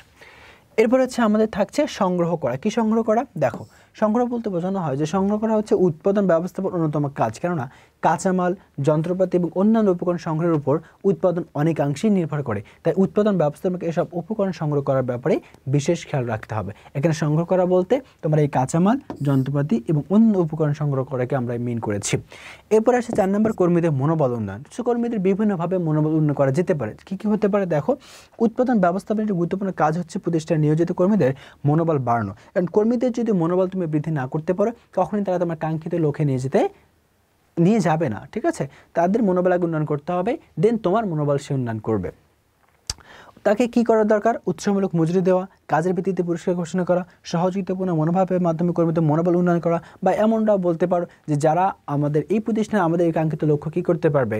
এরপর হচ্ছে আমাদের থাকছে সংগ্রহ করা। কি সংগ্রহ করা? দেখো, সংগ্রহ বলতে বোঝানো হয় যে সংগ্রহ করা হচ্ছে উৎপাদন ব্যবস্থাপনার অন্যতম কাজ, কেননা কাঁচামাল, যন্ত্রপাতি এবং অন্যান্য উপকরণ সংগ্রহের উপর উৎপাদন অনেকাংশেই নির্ভর করে। তাই উৎপাদন ব্যবস্থাপনাকে এসব উপকরণ সংগ্রহ করার ব্যাপারে বিশেষ খেয়াল রাখতে হবে। এখানে সংগ্রহ করা বলতে তোমরা এই কাঁচামাল, যন্ত্রপাতি এবং অন্য উপকরণ সংগ্রহ করাকে আমরা মিন করেছি। এরপর আসছে 4 নম্বর কর্মীদের মনোবল উন্নয়ন। কর্মীদের বিভিন্নভাবে মনোবল উন্নয়ন করা যেতে পারে। কী কী হতে পারে? দেখো, উৎপাদন ব্যবস্থাপনার একটি গুরুত্বপূর্ণ কাজ হচ্ছে প্রতিষ্ঠানে নিয়োজিত কর্মীদের মনোবল বাড়ানো। কারণ কর্মীদের যদি মনোবল তুমি বৃদ্ধি না করতে পারো তখনই তারা তোমার কাঙ্ক্ষিত লক্ষ্যে নিয়ে যাবে না, ঠিক আছে? তাদের মনোবল আগে উন্নয়ন করতে হবে, দেন তোমার মনোবল সে উন্নয়ন করবে। তাকে কি করা দরকার? উৎসাহমূলক মজুরি দেওয়া, কাজের ভিত্তিতে পুরস্কার ঘোষণা করা, সহযোগিতাপূর্ণ মনোভাবের মাধ্যমে কর্মীদের মনোবল উন্নয়ন করা, বা এমনটাও বলতে পারো যে যারা আমাদের এই প্রতিষ্ঠানে আমাদের এই কাঙ্ক্ষিত লক্ষ্য কী করতে পারবে,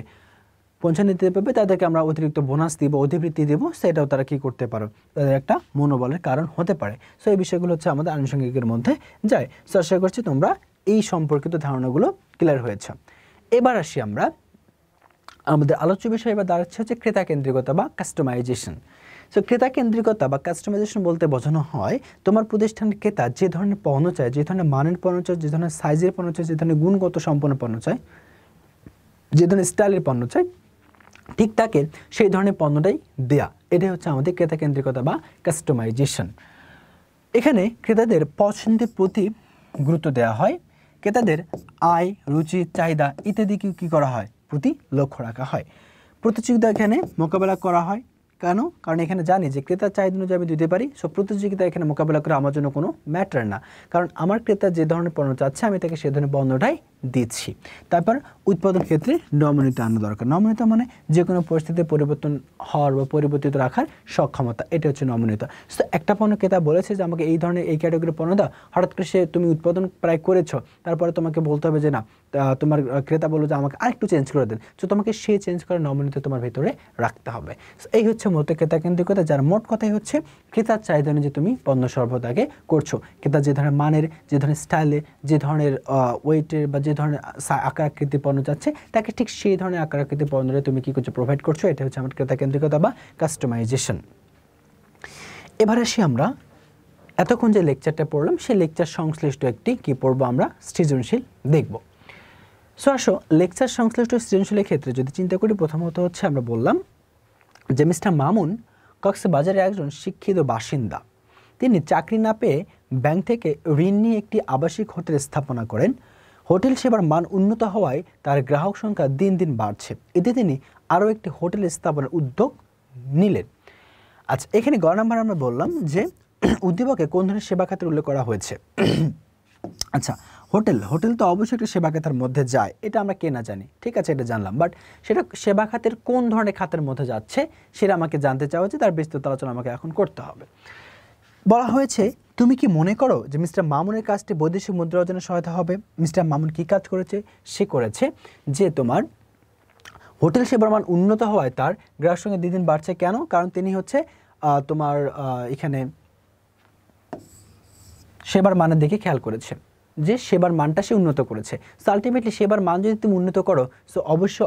পৌঁছানো দিতে পারবে তাদেরকে আমরা অতিরিক্ত বোনাস দিব, অধিবৃত্তি দিব, সেটাও তারা কি করতে পারো, তাদের একটা মনোবলের কারণ হতে পারে। সো এই বিষয়গুলো হচ্ছে আমাদের আনুষঙ্গিকের মধ্যে যায়। সো আশা করছি তোমরা এই সম্পর্কিত ধারণাগুলো ক্লিয়ার হয়েছে। এবার আসি আমরা আমাদের আলোচ্য বিষয় এবার দাঁড়াচ্ছে হচ্ছে ক্রেতা কেন্দ্রিকতা বা কাস্টমাইজেশন। সো ক্রেতা কেন্দ্রিকতা বা কাস্টমাইজেশন বলতে বোঝানো হয় তোমার প্রতিষ্ঠানের ক্রেতা যে ধরনের পণ্য চায়, যে ধরনের মানের পণ্য চায়, যে ধরনের সাইজের পণ্য চায়, যে ধরনের গুণগত সম্পন্ন পণ্য চায়, যে ধরনের স্টাইলের পণ্য চায়, ঠিক তাকে সেই ধরনের পণ্যটাই দেয়া, এটাই হচ্ছে আমাদের ক্রেতা কেন্দ্রিকতা বা কাস্টমাইজেশন। এখানে ক্রেতাদের পছন্দের প্রতি গুরুত্ব দেওয়া হয়, ক্রেতাদের আয়, রুচি, চাহিদা ইত্যাদিকে কী করা হয়, প্রতি লক্ষ্য রাখা হয়। প্রতিযোগিতা এখানে মোকাবেলা করা হয়। কেন? কারণ এখানে জানি যে ক্রেতার চাহিদা অনুযায়ী আমি দিতে পারি। সো প্রতিযোগিতা এখানে মোকাবেলা করে আমার জন্য কোনো ম্যাটার না, কারণ আমার ক্রেতা যে ধরনের পণ্য চাচ্ছে আমি তাকে সে ধরনের পণ্যটাই দিচ্ছি। তারপর উৎপাদন ক্ষেত্রে নমনীয়তা আনা দরকার। নমনীয়তা মানে যে কোনো পরিস্থিতিতে পরিবর্তন হওয়ার বা পরিবর্তিত রাখার সক্ষমতা, এটা হচ্ছে নমনীয়তা। সো একটা পণ্য ক্রেতা বলেছে যে আমাকে এই ধরনের এই ক্যাটাগরির পণ্য দাও, হঠাৎ করে সে তুমি উৎপাদন প্রায় করেছো, তারপরে তোমাকে বলতে হবে যে না, তোমার ক্রেতা বললো যে আমাকে আরেকটু চেঞ্জ করে দেন। সো তোমাকে সে চেঞ্জ করার নমনীয়তা তোমার ভিতরে রাখতে হবে। সো এই হচ্ছে মূলত ক্রেতা কেন্দ্রিকতা, যার মোট কথাই হচ্ছে ক্রেতার চাহিদা অনুযায়ী তুমি পণ্য সরবরাহকে করছো। ক্রেতা যে ধরনের মানের, যে ধরনের স্টাইলে, যে ধরনের ওয়েটের বা যে ধরনের আকার আকৃতির পণ্য চাচ্ছে, তাকে ঠিক সেই ধরনের আকার আকৃতির পণ্যটা তুমি কি করছো, প্রোভাইড করছো। এটা হচ্ছে আমার ক্রেতা কেন্দ্রিকতা বা কাস্টমাইজেশন। এবার আসি আমরা এতক্ষণ যে লেকচারটা পড়লাম সেই লেকচার সংশ্লিষ্ট একটি কি পড়বো আমরা, সৃজনশীল দেখব। সো আসো লেকচার সংশ্লিষ্ট সৃজনশীলের ক্ষেত্রে যদি চিন্তা করি, প্রথমত হচ্ছে আমরা বললাম যে মিস্টার মামুন কক্সবাজারের একজন শিক্ষিত বাসিন্দা। তিনি চাকরি না পেয়ে ব্যাংক থেকে ঋণ নিয়ে একটি আবাসিক হোটেল স্থাপনা করেন। হোটেল সেবার মান উন্নত হওয়ায় তার গ্রাহক সংখ্যা দিন দিন বাড়ছে। এতে তিনি আরও একটি হোটেল স্থাপনার উদ্যোগ নিলেন। আচ্ছা, এখানে গ নাম্বার আমরা বললাম যে উদ্দীপকে কোন ধরনের সেবা খাতের উল্লেখ করা হয়েছে। আচ্ছা, হোটেল তো অবশ্যই একটা সেবা খাতের মধ্যে যায়, এটা আমরা কে না জানি, ঠিক আছে, এটা জানলাম। বাট সেটা সেবা খাতের কোন ধরনের খাতের মধ্যে যাচ্ছে সেটা আমাকে জানতে চাওয়া হচ্ছে, তার বিস্তৃত আলোচনা আমাকে এখন করতে হবে। বলা হয়েছে, তুমি কি মনে করো যে মিস্টার মামুনের কাজটি বৈদেশিক মুদ্রা অর্জনে সহায়তা হবে? মিস্টার মামুন কি কাজ করেছে? সে করেছে যে তোমার হোটেল সেবার মান উন্নত হওয়ায় তার গ্রাহক সংখ্যা দিন দিন বাড়ছে। কেন? কারণ তিনি হচ্ছে তোমার এখানে সেবার মানের দিকে খেয়াল করেছে, যে সেবার মানটা সে উন্নত করেছে। সো আলটিমেটলি সেবার মান যদি তুমি উন্নত করো, সো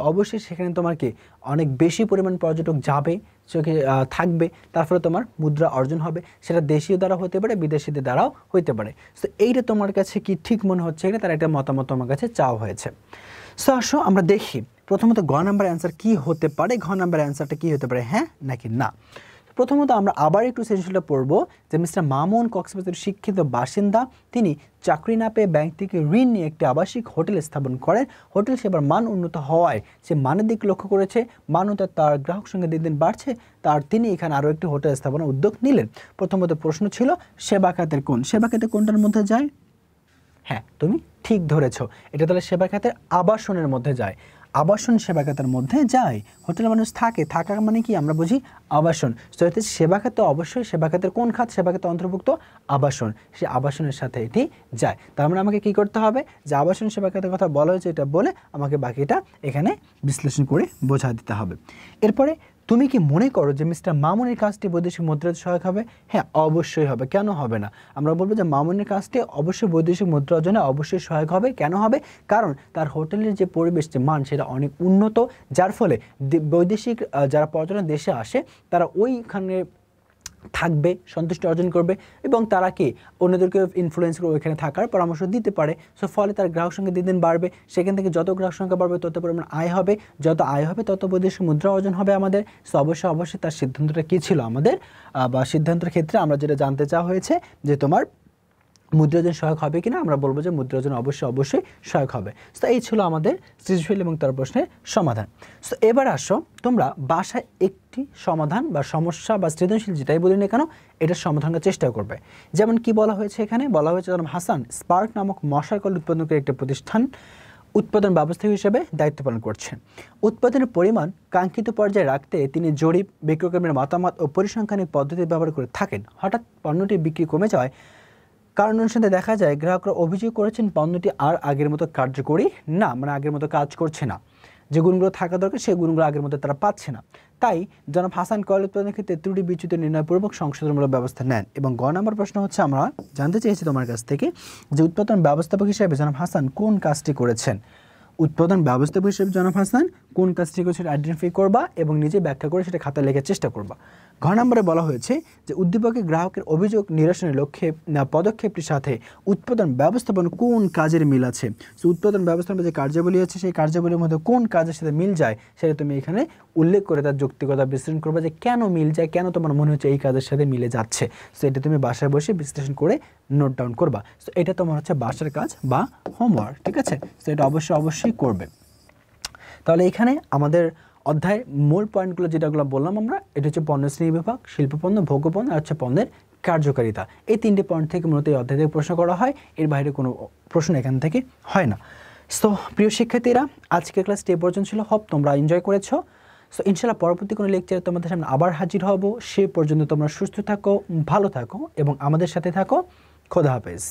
অবশ্যই সেখানে তোমার কি অনেক বেশি পরিমাণ পর্যটক যাবে, চোখে থাকবে, তার ফলে তোমার মুদ্রা অর্জন হবে। সেটা দেশীয় দ্বারা হতে পারে, বিদেশিদের দ্বারাও হইতে পারে। সো এইটা তোমার কাছে কি ঠিক মনে হচ্ছে? এটা তার একটা মতামত তোমার কাছে চাওয়া হয়েছে। সো আসো আমরা দেখি প্রথমত ঘ নাম্বার অ্যান্সার কী হতে পারে। ঘ নাম্বার অ্যান্সারটা কী হতে পারে, হ্যাঁ নাকি না? প্রথমত আমরা আবার একটু সৃজনশীলটা পড়বো যে মিস্টার মামুন কক্সবাজারের শিক্ষিত বাসিন্দা। তিনি চাকরি না পেয়ে ব্যাংক থেকে ঋণ নিয়ে একটি আবাসিক হোটেল স্থাপন করেন। হোটেল সেবার মান উন্নত হওয়ায় সে মানের দিক লক্ষ্য করেছে, মানতে তার গ্রাহক সংখ্যা দিন দিন বাড়ছে, তিনি এখানে আরও একটি হোটেল স্থাপনের উদ্যোগ নিলেন। প্রথমত প্রশ্ন ছিল সেবা খাতের কোন, সেবা খাতে কোনটার মধ্যে যায়? হ্যাঁ, তুমি ঠিক ধরেছো, এটা তাহলে সেবা খাতের আবাসনের মধ্যে যায়। আবাসন সেবা খাতের মধ্যে যায়। হোটেলে মানুষ থাকা মানে কি আমরা বুঝি আবাসন। সেবা খাতে অবশ্যই সেবা খাতের কোন খাত? সেবা খাতে অন্তর্ভুক্ত আবাসন, সে আবাসনের সাথে এটি যায়। তার মানে আমাকে কি করতে হবে, যে আবাসন সেবা খাতের কথা বলা হয়েছে এটা বলে আমাকে বাকিটা এখানে বিশ্লেষণ করে বোঝা দিতে হবে। এরপরে তুমি কি মনে করো যে মিস্টার মামুনের কাজটি বৈদেশিক মুদ্রায় সহায়ক হবে? হ্যাঁ, অবশ্যই হবে, কেন হবে না? আমরা বলবো যে মামুনের কাজটি অবশ্যই বৈদেশিক মুদ্রা অর্জনে অবশ্যই সহায়ক হবে। কেন হবে? কারণ তার হোটেলের যে পরিবেশ, যে মান, সেটা অনেক উন্নত, যার ফলে বৈদেশিক যারা পর্যটন দেশে আসে তারা ওইখানে থাকবে, সন্তুষ্টি অর্জন করবে এবং তারা কি অন্যদেরকে ইনফ্লুয়েন্স করে ওইখানে থাকার পরামর্শ দিতে পারে। সো ফলে তার গ্রাহক সংখ্যা দিন দিন বাড়বে। সেখান থেকে যত গ্রাহক সংখ্যা বাড়বে তত পরিমাণ আয় হবে, যত আয় হবে তত বৈদেশিক মুদ্রা অর্জন হবে আমাদের। সো অবশ্যই তার সিদ্ধান্তটা কী ছিল আমাদের, বা সিদ্ধান্তের ক্ষেত্রে আমরা যেটা জানতে চাওয়া হয়েছে যে তোমার মুদ্রার্জন সহায়ক হবে কিনা, আমরা বলবো যে মুদ্রার্জন অবশ্যই সহায়ক হবে। তো এই ছিল আমাদের সৃজনশীল এবং তার প্রশ্নের সমাধান। সো এবার আসো, তোমরা বাসায় একটি সমাধান বা সমস্যা বা সৃজনশীল যেটাই বলি না কেন, এটার সমাধান করার চেষ্টা করবে। যেমন কি বলা হয়েছে, এখানে বলা হয়েছে হাসান স্পার্ক নামক মশার কল উৎপাদনকারী একটি প্রতিষ্ঠান উৎপাদন ব্যবস্থাপক হিসেবে দায়িত্ব পালন করছেন। উৎপাদনের পরিমাণ কাঙ্ক্ষিত পর্যায়ে রাখতে তিনি জরিপ, বিক্রয়কর্মীর মতামত ও পরিসংখ্যানিক পদ্ধতি ব্যবহার করে থাকেন। হঠাৎ পণ্যটি বিক্রি কমে যাওয়ায় কারণ অনুসারে দেখা যায় গ্রাহকরা অভিযোগ করেছেন পণ্যটি আর আগের মতো কার্যকরী না, মানে আগের মতো কাজ করছে না। যে গুণগুলো থাকা দরকার সেই গুণগুলো আগের মধ্যে তারা পাচ্ছে না। তাই জনাব হাসান কয়লা উৎপাদনের ক্ষেত্রে ত্রুটি বিচ্যুতি নির্ণয়পূর্বক সংশোধনমূলক ব্যবস্থা নেন। এবং গ নম্বর প্রশ্ন হচ্ছে, আমরা জানতে চেয়েছি তোমার কাছ থেকে যে উৎপাদন ব্যবস্থাপক হিসেবে জনাব হাসান কোন কাজটি করেছেন। উৎপাদন ব্যবস্থাপক হিসেবে জনাব হাসান কোন কাজটি করেছে আইডেন্টিফাই করবা এবং নিজে ব্যাখ্যা করে সেটা খাতায় লেখার চেষ্টা করবা। ঘ নম্বরে বলা হয়েছে যে উদ্দীপকে গ্রাহকের অভিযোগ নিরসনের লক্ষ্যে পদক্ষেপটির সাথে উৎপাদন ব্যবস্থাপন কোন কাজের মিল আছে। সো উৎপাদন ব্যবস্থাপনা যে কার্যাবলী আছে সেই কার্যাবলীর মধ্যে কোন কাজের সাথে মিল যায় সেটা তুমি এখানে উল্লেখ করে তার যৌক্তিকতা বিশ্লেষণ করবা যে কেন মিল যায়, কেন তোমার মনে হচ্ছে এই কাজের সাথে মিলে যাচ্ছে। সো এটা তুমি বাসায় বসে বিশ্লেষণ করে নোট ডাউন করবা। সো এটা তোমার হচ্ছে বাসার কাজ বা হোমওয়ার্ক, ঠিক আছে। সো এটা অবশ্যই করবে। তাহলে এখানে আমাদের অধ্যায়ের মূল পয়েন্টগুলো যেটাগুলো বললাম আমরা, এটা হচ্ছে পণ্য শ্রেণী বিভাগ, শিল্পপণ্য, ভোগ্যপণ্য আর হচ্ছে পণ্যের কার্যকারিতা। এই 3টে পয়েন্ট থেকে মূলত এই অধ্যায় থেকে প্রশ্ন করা হয়, এর বাইরে কোনো প্রশ্ন এখান থেকে হয় না। সো প্রিয় শিক্ষার্থীরা, আজকের ক্লাস এই পর্যন্ত ছিল। হোপ তোমরা এনজয় করেছো। সো ইনশাআল্লাহ পরবর্তী কোনো লেকচারে তোমাদের সামনে আবার হাজির হব। সে পর্যন্ত তোমরা সুস্থ থাকো, ভালো থাকো এবং আমাদের সাথে থাকো। খোদা হাফেজ।